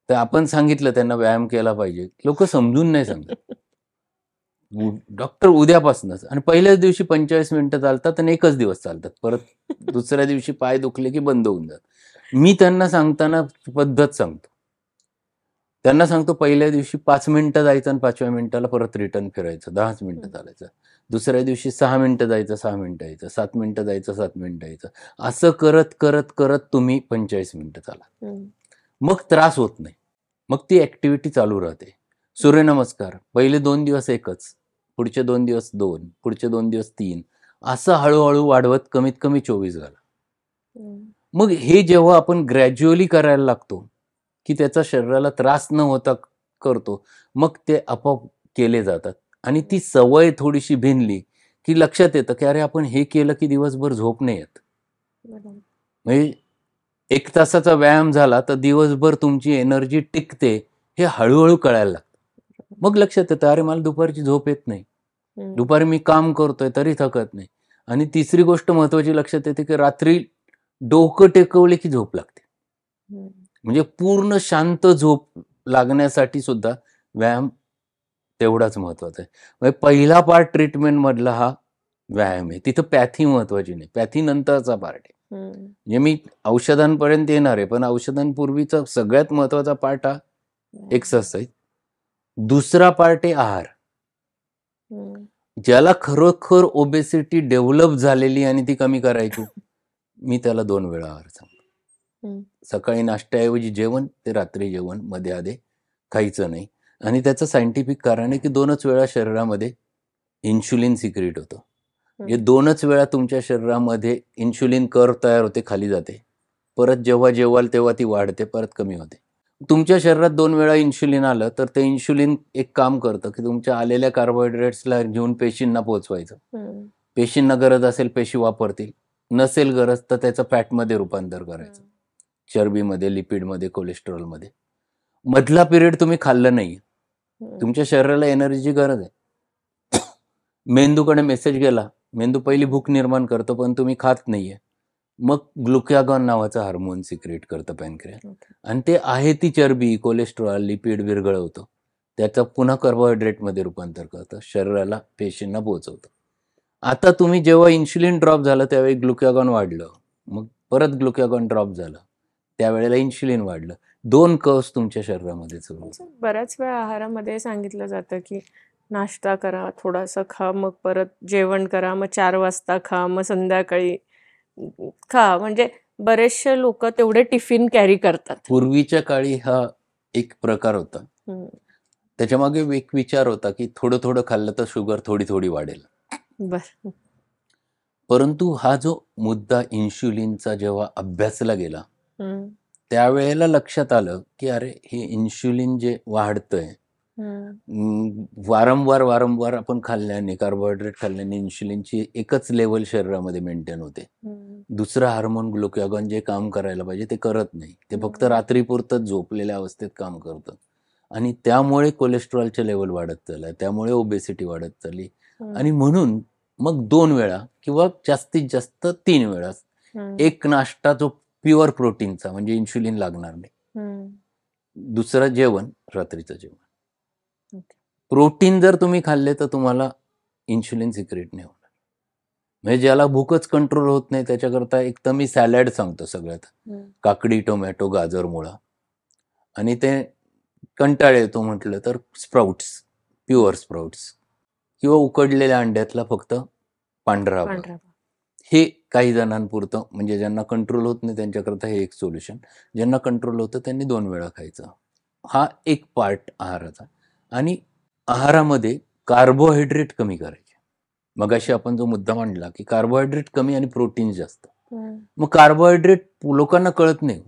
Speaker 1: तर आपण सांगितलं त्यांना व्यायाम केला पाहिजे, लोक समजून नाही सांगत. डॉक्टर उद्यापासूनच, आणि पहिल्याच दिवशी 45 मिनिटं चालतात आणि 1च दिवस चालतात. परत दुसऱ्या दिवशी पाय दुखले की बंद होऊन जातात. मी त्यांना सांगताना पद्धत सांगतो. त्यांना सांगतो पहिल्या दिवशी 5 मिनिटं जायचं आणि 5व्या मिनिटाला परत रिटर्न फिरायचं, 10च मिनिटं चालायचं. दुसऱ्या दिवशी 6 मिनिटं जायचं, 6 मिनिटं यायचं, 7 मिनिटं जायचं, 7 मिनिटं यायचं. असं करत तुम्ही 45 मिनिटं चाला. मग त्रास होत नाही. मग ती ऍक्टिव्हिटी चालू राहते. सूर्यनमस्कार पहिले 2 दिवस 1च, पुढचे 2 दिवस 2, पुढचे 2 दिवस 3, असं हळूहळू वाढवत कमीत कमी 24 घाला. मग हे जेव्हा आपण ग्रॅज्युअली करायला लागतो की त्याचा शरीराला त्रास न होता करतो, मग ते आपोआप केले जातात. आणि ती सवय थोडीशी भिनली की लक्षात येतं की अरे आपण हे केलं की दिवसभर झोप नाही येत. म्हणजे 1 तासाचा व्यायाम झाला तर दिवसभर तुमची एनर्जी टिकते, हे हळूहळू कळायला लागतं. मग लक्षात येतं अरे मला दुपारची झोप येत नाही, दुपारी मी काम करतोय तरी थकत नाही. आणि तिसरी गोष्ट महत्वाची लक्षात येते की रात्री डोकं टेकवले की झोप लागते. म्हणजे पूर्ण शांत झोप लागण्यासाठी सुद्धा व्यायाम तेवढाच महत्वाचा आहे. म्हणजे पहिला पार्ट ट्रीटमेंट मधला हा व्यायाम आहे. तिथं पॅथी महत्वाची नाही, पॅथी नंतरचा पार्ट आहे. म्हणजे मी औषधांपर्यंत येणार आहे, पण औषधांपूर्वीचा सगळ्यात महत्वाचा पार्ट हा एक्सरसाइज. दुसरा पार्ट आहे आहार. ज्याला खरोखर ओबेसिटी डेव्हलप झालेली आणि ती कमी करायची, मी त्याला 2 वेळा आहार सांगतो. सकाळी नाश्त्याऐवजी जेवण, ते रात्री जेवण, मध्ये आधे खायचं नाही. आणि त्याचं सायंटिफिक कारण आहे की 2च वेळा शरीरामध्ये इन्शुलिन सिक्रेट होतं. म्हणजे 2च वेळा तुमच्या शरीरामध्ये इन्शुलिन कर्व तयार होते, खाली जाते. परत जेव्हा जेवाल तेव्हा ती वाढते, परत कमी होते. तुमच्या शरीरात 2 वेळा इन्शुलिन आलं तर ते इन्शुलिन एक काम करतं की तुमच्या आलेल्या कार्बोहायड्रेट्सला घेऊन पेशींना पोहोचवायचं. पेशींना गरज असेल पेशी वापरतील, नसेल गरज तर त्याचं फॅटमध्ये रूपांतर करायचं, चरबीमध्ये, लिपिडमध्ये, कोलेस्ट्रॉलमध्ये. मधला पिरियड तुम्ही खाल्लं नाही, तुमच्या शरीराला एनर्जीची गरज आहे. मेंदूकडे मेसेज गेला, मेंदू पहिली भूक निर्माण करतो पण तुम्ही खात नाहीये, मग ग्लुकॅगॉन नावाचं हार्मोन सिक्रेट करतं पॅनक्रियास. आणि ते आहे ती चरबी, कोलेस्ट्रॉल, लिपिड विरघळवतो, त्याचं पुन्हा कार्बोहायड्रेटमध्ये रूपांतर करतं, शरीराला, पेशींना पोहोचवतं. आता तुम्ही जेव्हा इन्शुलिन ड्रॉप झालं त्यावेळी ग्लुकॅगॉन वाढलं, मग परत ग्लुकॅगॉन ड्रॉप झालं, त्यावेळेला इन्शुलिन वाढलं. 2 कर्व्स तुमच्या शरीरामध्ये सुरू.
Speaker 2: बऱ्याच वेळा आहारामध्ये सांगितलं जातं की नाश्ता करा, थोडासा खा, मग परत जेवण करा, मग 4 वाजता खा, मग संध्याकाळी खा. म्हणजे बरेचसे लोक तेवढे टिफिन कॅरी करतात.
Speaker 1: पूर्वीच्या काळी हा एक प्रकार होता.
Speaker 2: हम्म.
Speaker 1: त्याच्यामागे एक विचार होता की थोडं थोडं खाल्लं तर शुगर थोडी थोडी वाढेल.
Speaker 2: बर.
Speaker 1: परंतु हा जो मुद्दा इन्शुलिनचा जेव्हा अभ्यासला गेला
Speaker 2: हम्म.
Speaker 1: त्यावेळेला लक्षात आलं की अरे हे इन्शुलिन जे वाढतंय वारंवार वारंवार आपण खाल्ल्याने कार्बोहायड्रेट खाल्ल्याने इन्शुलिनची एकच लेवल शरीरामध्ये मेंटेन होते. दुसरं हार्मोन ग्लुकॅगॉन जे काम करायला पाहिजे ते करत नाही. ते फक्त रात्रीपुरतं झोपलेल्या अवस्थेत काम करतं आणि त्यामुळे कोलेस्ट्रॉलचे लेवल वाढत चालले, त्यामुळे ओबेसिटी वाढत चालली आणि म्हणून मग 2 वेळा किंवा जास्तीत जास्त 3 वेळा एक नाश्ता जो प्युअर प्रोटीनचा म्हणजे इन्शुलिन लागणार नाही, दुसरं जेवण रात्रीचं जेवण. प्रोटीन जर तुम्ही खाल्ले तर तुम्हाला इन्शुलिन सिक्रेट नाही होणार. म्हणजे ज्याला भूकच कंट्रोल होत नाही त्याच्याकरता एक तर मी सॅलड सांगतो सगळ्यात, काकडी, टोमॅटो, गाजर, मुळा. आणि ते कंटाळ येतो म्हटलं तर स्प्राउट्स, प्युअर स्प्राउट्स किंवा उकडलेल्या अंड्यातला फक्त पांढरा भाग. हे काही जणांपुरतं, म्हणजे ज्यांना कंट्रोल होत नाही त्यांच्याकरता हे एक सोल्युशन. ज्यांना कंट्रोल होतं त्यांनी 2 वेळा खायचं. हा एक पार्ट आहाराचा. आणि आहारामध्ये कार्बोहायड्रेट कमी करायचे. मगाशी आपण जो मुद्दा मांडला की कार्बोहायड्रेट कमी आणि प्रोटीन जास्त. मग कार्बोहायड्रेट लोकांना कळत नाही.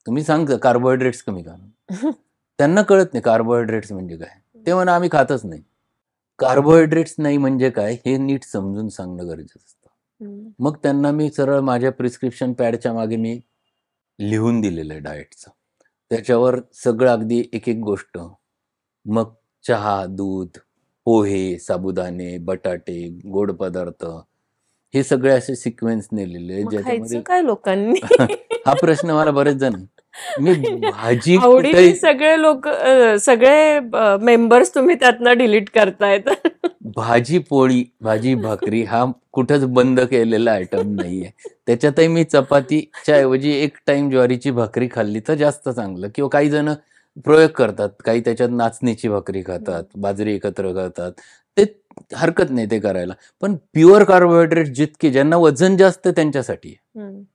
Speaker 1: तुम्ही सांगता कार्बोहायड्रेट्स कमी करा, त्यांना कळत नाही कार्बोहायड्रेट्स म्हणजे काय. ते म्हणा आम्ही खातच नाही. कार्बोहायड्रेट्स नाही म्हणजे काय हे नीट समजून सांगणं गरजेचं असतं. मग त्यांना मी सरळ माझ्या प्रिस्क्रिप्शन पॅडच्या मागे मी लिहून दिलेलं आहे डाएटचं. त्याच्यावर सगळं अगदी एक एक गोष्ट, मग चहा, दूध, पोहे, साबुदाणे, बटाटे, गोड पदार्थ, हे सगळे असे सिक्वेन्सने लिहिले ज्याच्यामध्ये
Speaker 2: काय लोकांनी
Speaker 1: हा प्रश्न मला बरेच जण, मी भाजी
Speaker 2: आवडीने सगळे लोक, सगळे मेंबर्स तुम्ही त्यातनं डिलीट करतायत.
Speaker 1: भाजी पोळी, भाजी भाकरी हा कुठंच बंद केलेला आयटम नाहीये. त्याच्यातही मी चपातीच्या ऐवजी एक टाइम ज्वारीची भाकरी खाल्ली तर जास्त चांगलं. किंवा काही जण प्रयोग करतात, काही त्याच्यात नाचणीची भाकरी खातात, बाजरी एकत्र करतात, ते हरकत नाही ते करायला. पण प्युअर कार्बोहायड्रेट जितके ज्यांना वजन जास्त आहे त्यांच्यासाठी,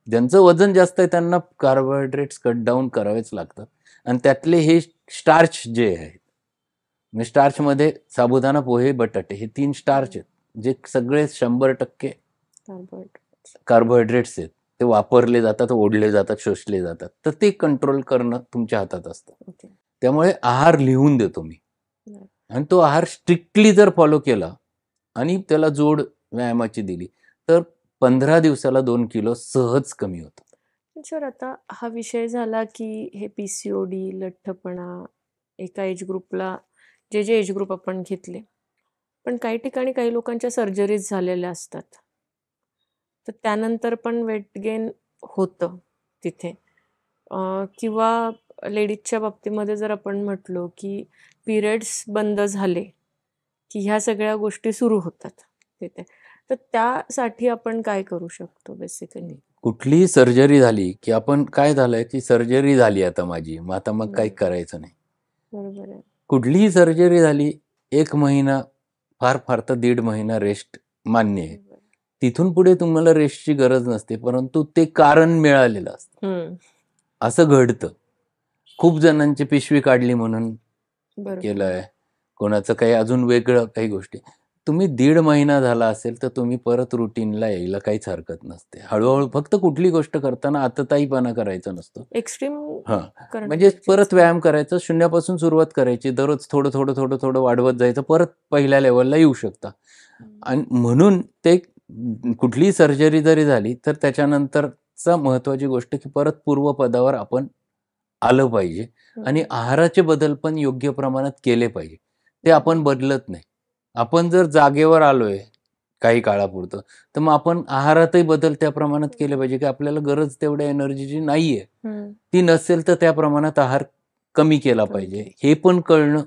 Speaker 1: ज्यांचं वजन जास्त आहे त्यांना कार्बोहायड्रेट्स कट डाऊन करावेच लागतात. आणि त्यातले हे स्टार्च जे आहेत, स्टार्चमध्ये साबुदाणा, पोहे, बटाटे हे 3 स्टार्च आहेत, जे सगळे 100% कार्बोहायड्रेट्स आहेत. ते वापरले जातात, ओढले जातात, शोषले जातात. तर ते कंट्रोल करणं तुमच्या हातात असतं. त्यामुळे आहार लिहून देतो मी, आणि तो आहार स्ट्रिक्टली जर फॉलो केला आणि त्याला जोड व्यायामाची दिली तर 15 दिवसाला 2 किलो सहज कमी होतं.
Speaker 2: सर, आता हा विषय झाला की हे PCOD, लठ्ठपणा, एका एज ग्रुपला जे एज ग्रुप आपण घेतले, पण काही ठिकाणी काही लोकांच्या सर्जरीज झालेल्या असतात, तर त्यानंतर पण वेट गेन होतं तिथे. किंवा लेडीजच्या बाबतीमध्ये जर आपण म्हटलो की पिरियड्स बंद झाले की ह्या सगळ्या गोष्टी सुरू होतात तिथे, तर त्यासाठी आपण काय करू शकतो बेसिकली?
Speaker 1: कुठलीही सर्जरी झाली की आपण काय झालंय की सर्जरी झाली आता माझी, आता मग काही करायचं नाही.
Speaker 2: बरोबर आहे.
Speaker 1: कुठलीही सर्जरी झाली 1 महिना, फार फार तर 1.5 महिना रेस्ट मान्य आहे. तिथून पुढे तुम्हाला रेस्टची गरज नसते, परंतु ते कारण मिळालेलं असतं. असं घडतं. खूप जणांची पिशवी काढली म्हणून केलंय, कोणाचं काही अजून वेगळं काही गोष्टी. तुम्ही 1.5 महिना झाला असेल तर तुम्ही परत रुटीनला यायला काहीच हरकत नसते. हळूहळू फक्त कुठली गोष्ट करताना आतताईपणा करायचा नसतो.
Speaker 2: एक्स्ट्रीम
Speaker 1: म्हणजे परत व्यायाम करायचं, शून्यापासून सुरुवात करायची, दररोज थोडं थोडं थोडं थोडं वाढवत जायचं, परत पहिल्या लेवलला येऊ शकता. आणि म्हणून ते कुठलीही सर्जरी जरी झाली तर त्याच्यानंतरचा महत्वाची गोष्ट की परत पूर्वपदावर आपण आलं पाहिजे. आणि आहाराचे बदल पण योग्य प्रमाणात केले पाहिजे. ते आपण बदलत नाही. आपण जर जागेवर आलोय काही काळापुरतं तर मग आपण आहारातही बदल त्या प्रमाणात केले पाहिजे की आपल्याला गरज तेवढ्या एनर्जीची नाहीये, ती नसेल तर त्या प्रमाणात आहार कमी केला पाहिजे. हे पण कळणं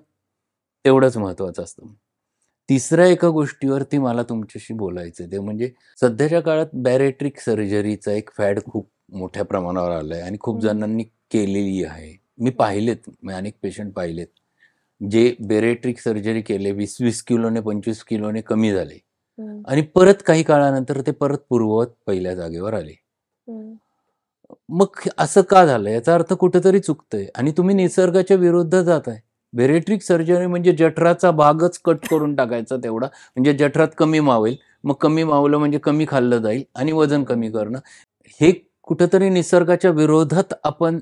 Speaker 1: तेवढंच महत्वाचं असतं. तिसऱ्या एका गोष्टीवरती मला तुमच्याशी बोलायचं ते म्हणजे सध्याच्या काळात बॅरेट्रिक सर्जरीचा एक फॅड खूप मोठ्या प्रमाणावर आलाय आणि खूप जणांनी केलेली आहे. मी पाहिलेत, मी अनेक पेशंट पाहिलेत जे बॅरेट्रिक सर्जरी केले, 20-20 किलोने 25 किलोने कमी झाले आणि परत काही काळानंतर ते परत पूर्ववत पहिल्या जागेवर आले. मग असं का झालं याचा अर्थ कुठेतरी चुकतंय आणि तुम्ही निसर्गाच्या विरुद्ध जाताय. बेरेट्रिक सर्जरी म्हणजे जठराचा भागच कट करून टाकायचा तेवढा, म्हणजे जठरात कमी मावेल. मग कमी मावलं म्हणजे कमी खाल्लं जाईल आणि वजन कमी करणं. हे कुठेतरी निसर्गाच्या विरोधात आपण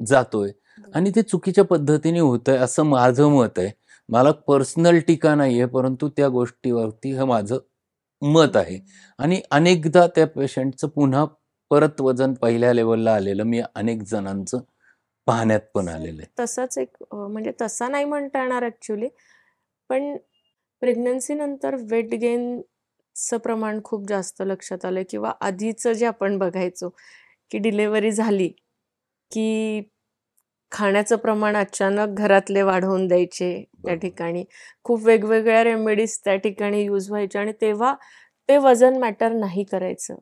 Speaker 1: जातोय आणि ते चुकीच्या पद्धतीने होतंय असं माझं मत आहे. मला पर्सनल टीका नाहीये, परंतु त्या गोष्टीवरती हे माझं मत आहे. आणि अनेकदा त्या पेशंटचं पुन्हा परत वजन पहिल्या लेव्हलला आलेलं मी अनेक जणांचं पाहण्यात पण आलेलं आहे.
Speaker 2: तसंच एक म्हणजे तसा नाही म्हणता येणार ॲक्च्युअली, पण प्रेग्नन्सी नंतर वेट गेनचं प्रमाण खूप जास्त लक्षात आलंय किंवा आधीचं जे आपण बघायचो, की डिलिव्हरी झाली, की खाण्याचं प्रमाण अचानक घरातले वाढवून द्यायचे त्या
Speaker 1: बरोबर.
Speaker 2: ठिकाणी. खूप वेगवेगळ्या रेमेडीज त्या ठिकाणी यूज व्हायच्या आणि तेव्हा ते वजन मॅटर नाही करायचं.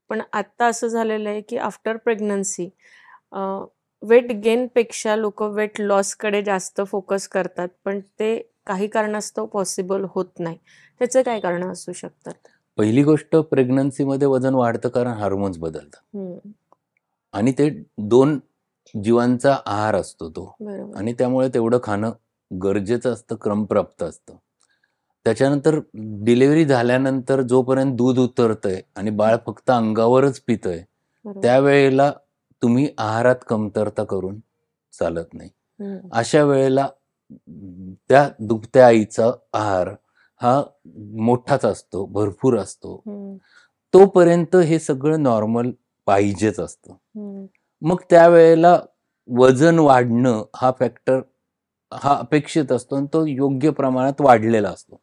Speaker 2: पण आत्ता असं झालेलं आहे, की आफ्टर प्रेग्नन्सी वेट गेनपेक्षा लोकं वेट लॉसकडे जास्त फोकस करतात. पण ते काही कारणास्तव पॉसिबल होत नाही. त्याचे काय कारणं असू शकतात?
Speaker 1: पहिली गोष्ट प्रेग्नन्सीमध्ये वजन वाढतं कारण हार्मोन्स बदलतात
Speaker 2: हं,
Speaker 1: आणि ते 2 जीवांचा आहार असतो तो
Speaker 2: बरोबर.
Speaker 1: आणि त्यामुळे तेवढं खाणं गरजेचं असतं, क्रमप्राप्त असतं. त्याच्यानंतर डिलिव्हरी झाल्यानंतर जोपर्यंत दूध उतरतंय आणि बाळ फक्त अंगावरच पितंय,
Speaker 2: बरोबर.
Speaker 1: त्यावेळेला तुम्ही आहारात कमतरता करून चालत नाही.
Speaker 2: हं,
Speaker 1: अशा वेळेला त्या दुभत्या आईचा आहार हा मोठाच असतो, भरपूर असतो.
Speaker 2: हं,
Speaker 1: तोपर्यंत हे सगळं नॉर्मल पाहिजेच असतं.
Speaker 2: हं,
Speaker 1: मग त्यावेळेला वजन वाढणं हा फॅक्टर हा अपेक्षित असतो आणि तो योग्य प्रमाणात वाढलेला असतो.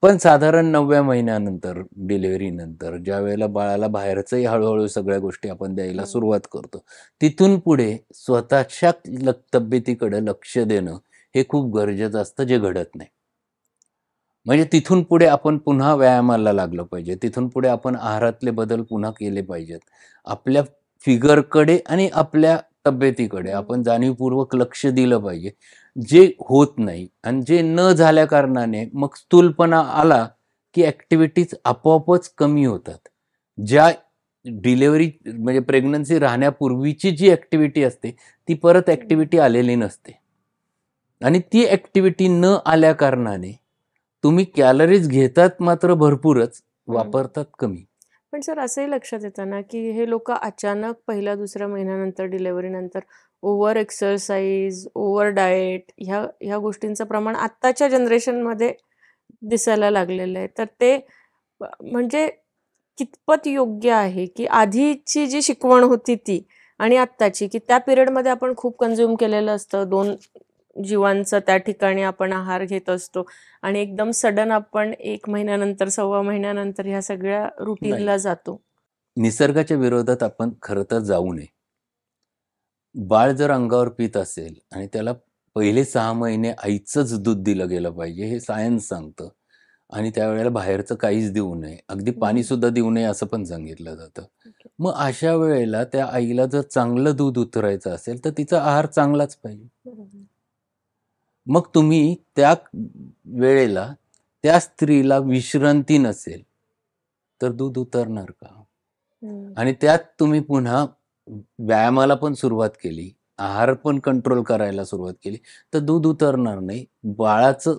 Speaker 1: पण साधारण 9व्या महिन्यानंतर, डिलिव्हरीनंतर ज्यावेळेला बाळाला बाहेरचंही हळू-हळू सगळ्या गोष्टी आपण द्यायला
Speaker 2: हं.
Speaker 1: सुरुवात करतो. तिथून पुढे स्वतःच्या तब्येतीकडे लक्ष देणं हे खूप गरजेचं असतं, जे घडत नाही. म्हणजे तिथून पुढे आपण पुन्हा व्यायामाला लागलं पाहिजे. तिथून पुढे आपण आहारातले बदल पुन्हा केले पाहिजेत. आपल्या फिगरकडे आणि आपल्या तब्येतीकडे आपण जाणीवपूर्वक लक्ष दिलं पाहिजे. जे होत नाही आणि जे न झाल्या कारणाने मग स्थूलपणा आला, की ॲक्टिव्हिटीज आपोआपच कमी होतात. ज्या डिलिव्हरी म्हणजे प्रेग्नन्सी राहण्यापूर्वीची जी ॲक्टिव्हिटी असते, ती परत ॲक्टिव्हिटी आलेली नसते. आणि ती ॲक्टिव्हिटी न आल्या कारणाने तुम्ही कॅलरीज घेतात मात्र भरपूरच, वापरतात कमी.
Speaker 2: पण सर असंही लक्षात येतं ना, की हे लोकं अचानक पहिल्या-दुसऱ्या महिन्यानंतर डिलिव्हरीनंतर ओव्हर एक्सरसाइज, ओव्हर डाएट ह्या गोष्टींचं प्रमाण आत्ताच्या जनरेशनमध्ये दिसायला लागलेलं आहे. तर ते म्हणजे कितपत योग्य आहे, की आधीची जी शिकवण होती ती आणि आत्ताची, की त्या पिरियडमध्ये आपण खूप कन्झ्युम केलेलं असतं. 2 जीवांचा त्या ठिकाणी आपण आहार घेत असतो आणि एकदम सडन आपण 1 महिन्यानंतर, सव्वा महिन्यानंतर ह्या सगळ्या
Speaker 1: नाही.
Speaker 2: रुटीनला जातो.
Speaker 1: निसर्गाच्या विरोधात आपण खरं तर जाऊ नये. बाळ जर अंगावर पित असेल आणि त्याला पहिले 6 महिने आईचंच दूध दिलं गेलं पाहिजे, हे सायन्स सांगतं. आणि त्यावेळेला बाहेरचं काहीच देऊ नये. अगदी पाणीसुद्धा देऊ नये असं पण सांगितलं जातं.
Speaker 2: ओके.
Speaker 1: मग अशा वेळेला त्या आईला जर चांगलं दूध उतरायचं असेल, तर तिचा आहार चांगलाच पाहिजे.
Speaker 2: बरोबर.
Speaker 1: मग तुम्ही त्या वेळेला त्या स्त्रीला विश्रांती नसेल, तर दूध उतरणार का?
Speaker 2: हं.
Speaker 1: आणि त्यात तुम्ही पुन्हा व्यायामाला पण सुरुवात केली, आहार पण कंट्रोल करायला सुरुवात केली, तर दूध उतरणार नाही, बाळाचं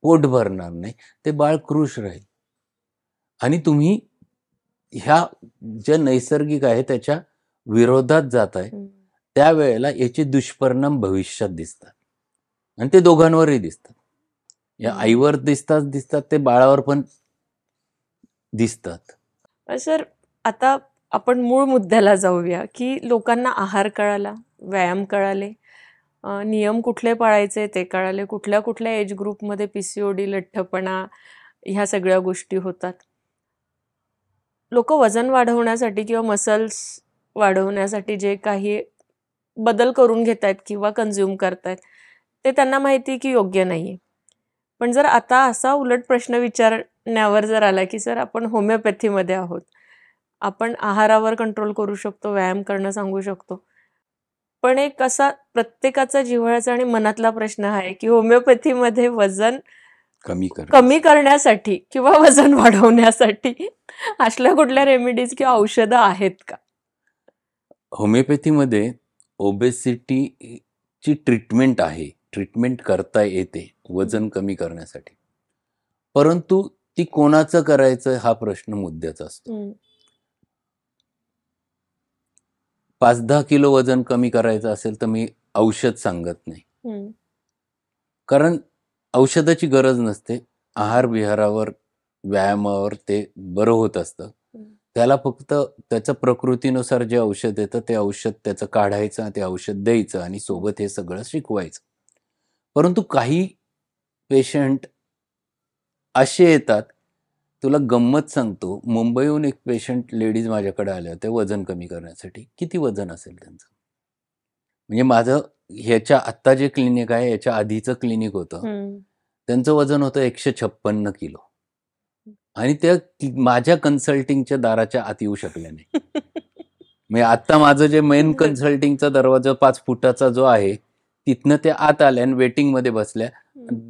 Speaker 1: पोट भरणार नाही, ते बाळ कृश राहील. आणि तुम्ही ह्या ज्या नैसर्गिक आहे त्याच्या विरोधात जाताय,
Speaker 2: हं.
Speaker 1: त्यावेळेला याचे दुष्परिणाम भविष्यात दिसतात आणि ते दोघांवरही दिसतात. या
Speaker 2: हं.
Speaker 1: आईवर दिसतात, ते बाळावर पण दिसतात.
Speaker 2: सर आता आपण मूळ मुद्द्याला जाऊया, की लोकांना आहार कळाला, व्यायाम कळाले, नियम कुठले पाळायचे ते कळाले, कुठल्या-कुठल्या एज ग्रुपमध्ये पी-सी-ओ-डी, लठ्ठपणा ह्या सगळ्या गोष्टी होतात. लोकं वजन वाढवण्यासाठी किंवा मसल्स वाढवण्यासाठी जे काही बदल करून घेतायत किंवा कन्झ्युम करतायत, ते त्यांना माहिती आहे की योग्य नाहीये. पण जर आता असा उलट प्रश्न विचारण्यावर जर आला, की सर आपण होमिओपॅथीमध्ये आहोत. आपण आहारावर कंट्रोल करू शकतो, व्यायाम करणं सांगू शकतो. पण एक असा प्रत्येकाचा जिव्हाळ्याचा आणि मनातला प्रश्न आहे, की होमिओपॅथीमध्ये वजन
Speaker 1: कमी
Speaker 2: कमी
Speaker 1: करायचं.
Speaker 2: करण्यासाठी किंवा वजन वाढवण्यासाठी अशा कुठल्या रेमेडीज किंवा औषधं आहेत का?
Speaker 1: होमिओपॅथीमध्ये ओबेसिटीची ट्रीटमेंट आहे, ट्रीटमेंट करता येते वजन कमी करण्यासाठी, परंतु ती कोणाचं करायचं हा प्रश्न मुद्द्याचा असतो. 5-10 किलो वजन कमी करायचं असेल तर मी औषध सांगत नाही, कारण औषधाची गरज नसते. आहार विहारावर, व्यायामावर ते बरं होत असतं. त्याला फक्त त्याच्या प्रकृतीनुसार जे औषध येतं ते औषध त्याचं काढायचं, ते औषध द्यायचं आणि सोबत हे सगळं शिकवायचं. परंतु काही पेशंट असे येतात, तुला गंमत सांगतो, मुंबईहून एक पेशंट लेडीज माझ्याकडे आले होते वजन कमी करण्यासाठी. किती वजन असेल त्यांचं? म्हणजे माझं ह्याच्या आत्ता जे क्लिनिक आहे याच्या आधीचं क्लिनिक होतं, त्यांचं वजन होतं 156 किलो आणि त्या माझ्या कन्सल्टिंगच्या दाराच्या आत येऊ शकल्या नाही. म्हणजे आता माझं जे मेन कन्सल्टिंगचा दरवाजा 5 फुटाचा जो आहे, तिथनं ते आत आल्या आणि वेटिंगमध्ये बसल्या.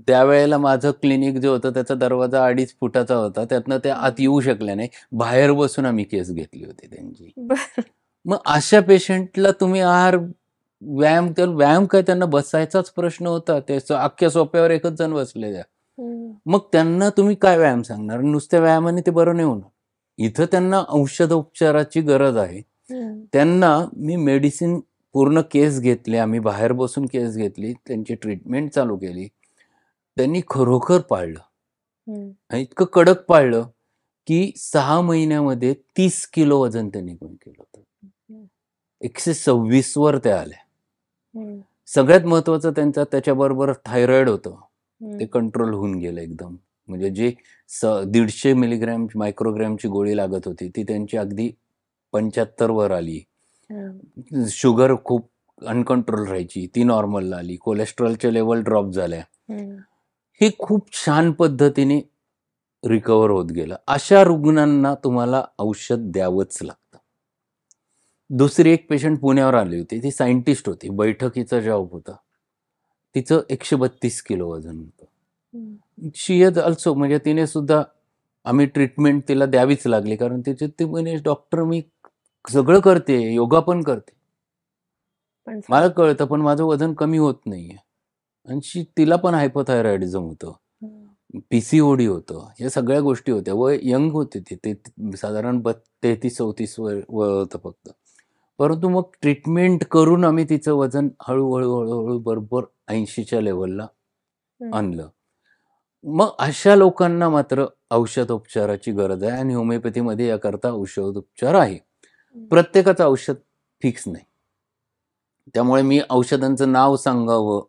Speaker 1: त्यावेळेला माझं क्लिनिक जे होतं त्याचा दरवाजा 2.5 फुटाचा होता, त्यातनं ते आत येऊ शकल्या नाही. बाहेर बसून आम्ही केस घेतली होती त्यांची. मग अशा पेशंटला तुम्ही आहार, व्यायाम काय, त्यांना बसायचाच प्रश्न होता. त्याचं अख्ख्या सोफ्यावर एकच जण बसलेल्या. मग त्यांना तुम्ही काय व्यायाम सांगणार? नुसत्या व्यायामाने ते बरं नाही होणार. इथं त्यांना औषधोपचाराची गरज आहे. त्यांना मी मेडिसिन पूर्ण केस घेतले, आम्ही बाहेर बसून केस घेतली, त्यांची ट्रीटमेंट चालू केली. त्यांनी खरोखर पाळलं आणि इतकं कडक पाळलं की 6 महिन्यामध्ये 30 किलो वजन त्यांनी कमी केलं होतं. 126 वर ते आल्या. सगळ्यात महत्वाचं त्यांचा त्याच्याबरोबर थायरॉइड होतं, ते कंट्रोल होऊन गेलं एकदम. म्हणजे जे 150 मिलीग्रॅम मायक्रोग्रॅमची गोळी लागत होती ती त्यांची अगदी 75 वर आली. शुगर खूप अनकंट्रोल राहायची, ती नॉर्मलला आली. कोलेस्ट्रॉलचे लेवल ड्रॉप झाल्या. हे खूप छान पद्धतीने रिकवर होत गेलं. अशा रुग्णांना तुम्हाला औषध द्यावंच लागतं. दुसरी एक पेशंट पुण्यावर आली होती, ती सायंटिस्ट होती, बैठकीचा जॉब होता. तिचं 132 किलो वजन होतं. शी इज ऑल्सो, म्हणजे तिने सुद्धा, आम्ही ट्रीटमेंट तिला द्यावीच लागली, कारण तिचे ते म्हणे, डॉक्टर मी सगळं करते, योगा पण करते, मला कळतं, पण माझं वजन कमी होत नाहीये. आणि तिला पण हायपोथायरॉइडिझम होतं, PCOD होतं, या सगळ्या गोष्टी होत्या. वय यंग होते ते साधारण 33-34 वय होतं फक्त. परंतु मग ट्रीटमेंट करून आम्ही तिचं वजन हळूहळू बरोबर 80च्या लेवलला आणलं. मग अशा लोकांना मात्र औषधोपचाराची गरज आहे आणि होमिओपॅथीमध्ये याकरता औषधोपचार आहे. प्रत्येकाचं औषध फिक्स नाही, त्यामुळे मी औषधांचं नाव सांगावं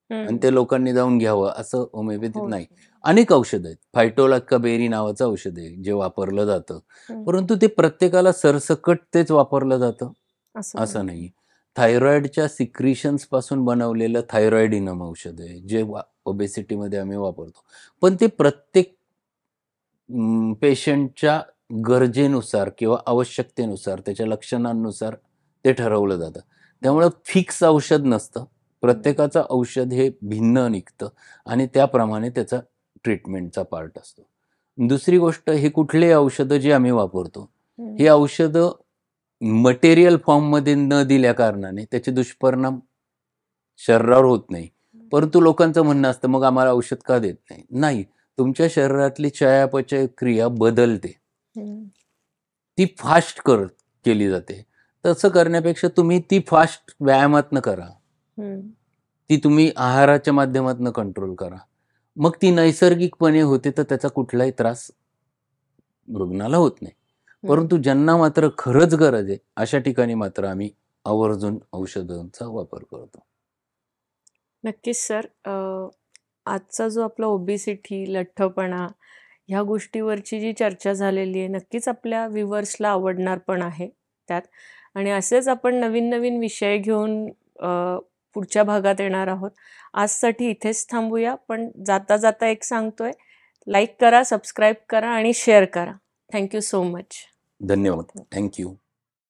Speaker 1: आणि ते लोकांनी जाऊन घ्यावं असं होमिओपॅथीत नाही. अनेक औषध आहेत. फायटोलॅक्का बेरी नावाचं औषध आहे जे वापरलं जातं, परंतु ते प्रत्येकाला सरसकट तेच वापरलं जातं असं नाही. थायरॉइडच्या सिक्रिशन्स पासून बनवलेलं थायरॉइडिनम औषध आहे जे ओबेसिटीमध्ये आम्ही वापरतो, पण ते प्रत्येक पेशंटच्या गरजेनुसार किंवा आवश्यकतेनुसार, त्याच्या लक्षणांनुसार ते ठरवलं जातं. त्यामुळे फिक्स औषध नसतं, प्रत्येकाचं औषध हे भिन्न निघतं आणि त्याप्रमाणे त्याचा ट्रीटमेंटचा पार्ट असतो. दुसरी गोष्ट, हे कुठलेही औषधं जी आम्ही वापरतो, हे औषधं मटेरियल फॉर्ममध्ये न दिल्या कारणाने त्याचे दुष्परिणाम शरीरावर होत नाही. परंतु लोकांचं म्हणणं असतं, मग आम्हाला औषध का देत नाही? नाही, तुमच्या शरीरातली चयापचय क्रिया बदलते, ती फास्ट केली जाते. तसं करण्यापेक्षा तुम्ही ती फास्ट व्यायामातनं करा, ती तुम्ही आहाराच्या माध्यमातून कंट्रोल करा, मग ती नैसर्गिकपणे होते, तर त्याचा कुठलाही त्रास रुग्णाला होत नाही. परंतु ज्यांना मात्र खरंच गरज आहे अशा ठिकाणी मात्र आम्ही आवर्जून औषधांचा वापर करतो.
Speaker 2: नक्कीच सर. आजचा जो आपला ओबेसिटी, लठ्ठपणा, ह्या गोष्टीवरची जी चर्चा झालेली आहे, नक्कीच आपल्या व्ह्यूअर्सला आवडणार पण आहे त्यात. आणि असेच आपण नवीन नवीन विषय घेऊन पुढच्या भागात येणार आहोत. आजसाठी इथेच थांबूया, पण जाता जाता एक सांगतोय, लाईक करा, सबस्क्राईब करा आणि शेअर करा. Thank you so much.
Speaker 1: धन्यवाद. थँक्यू.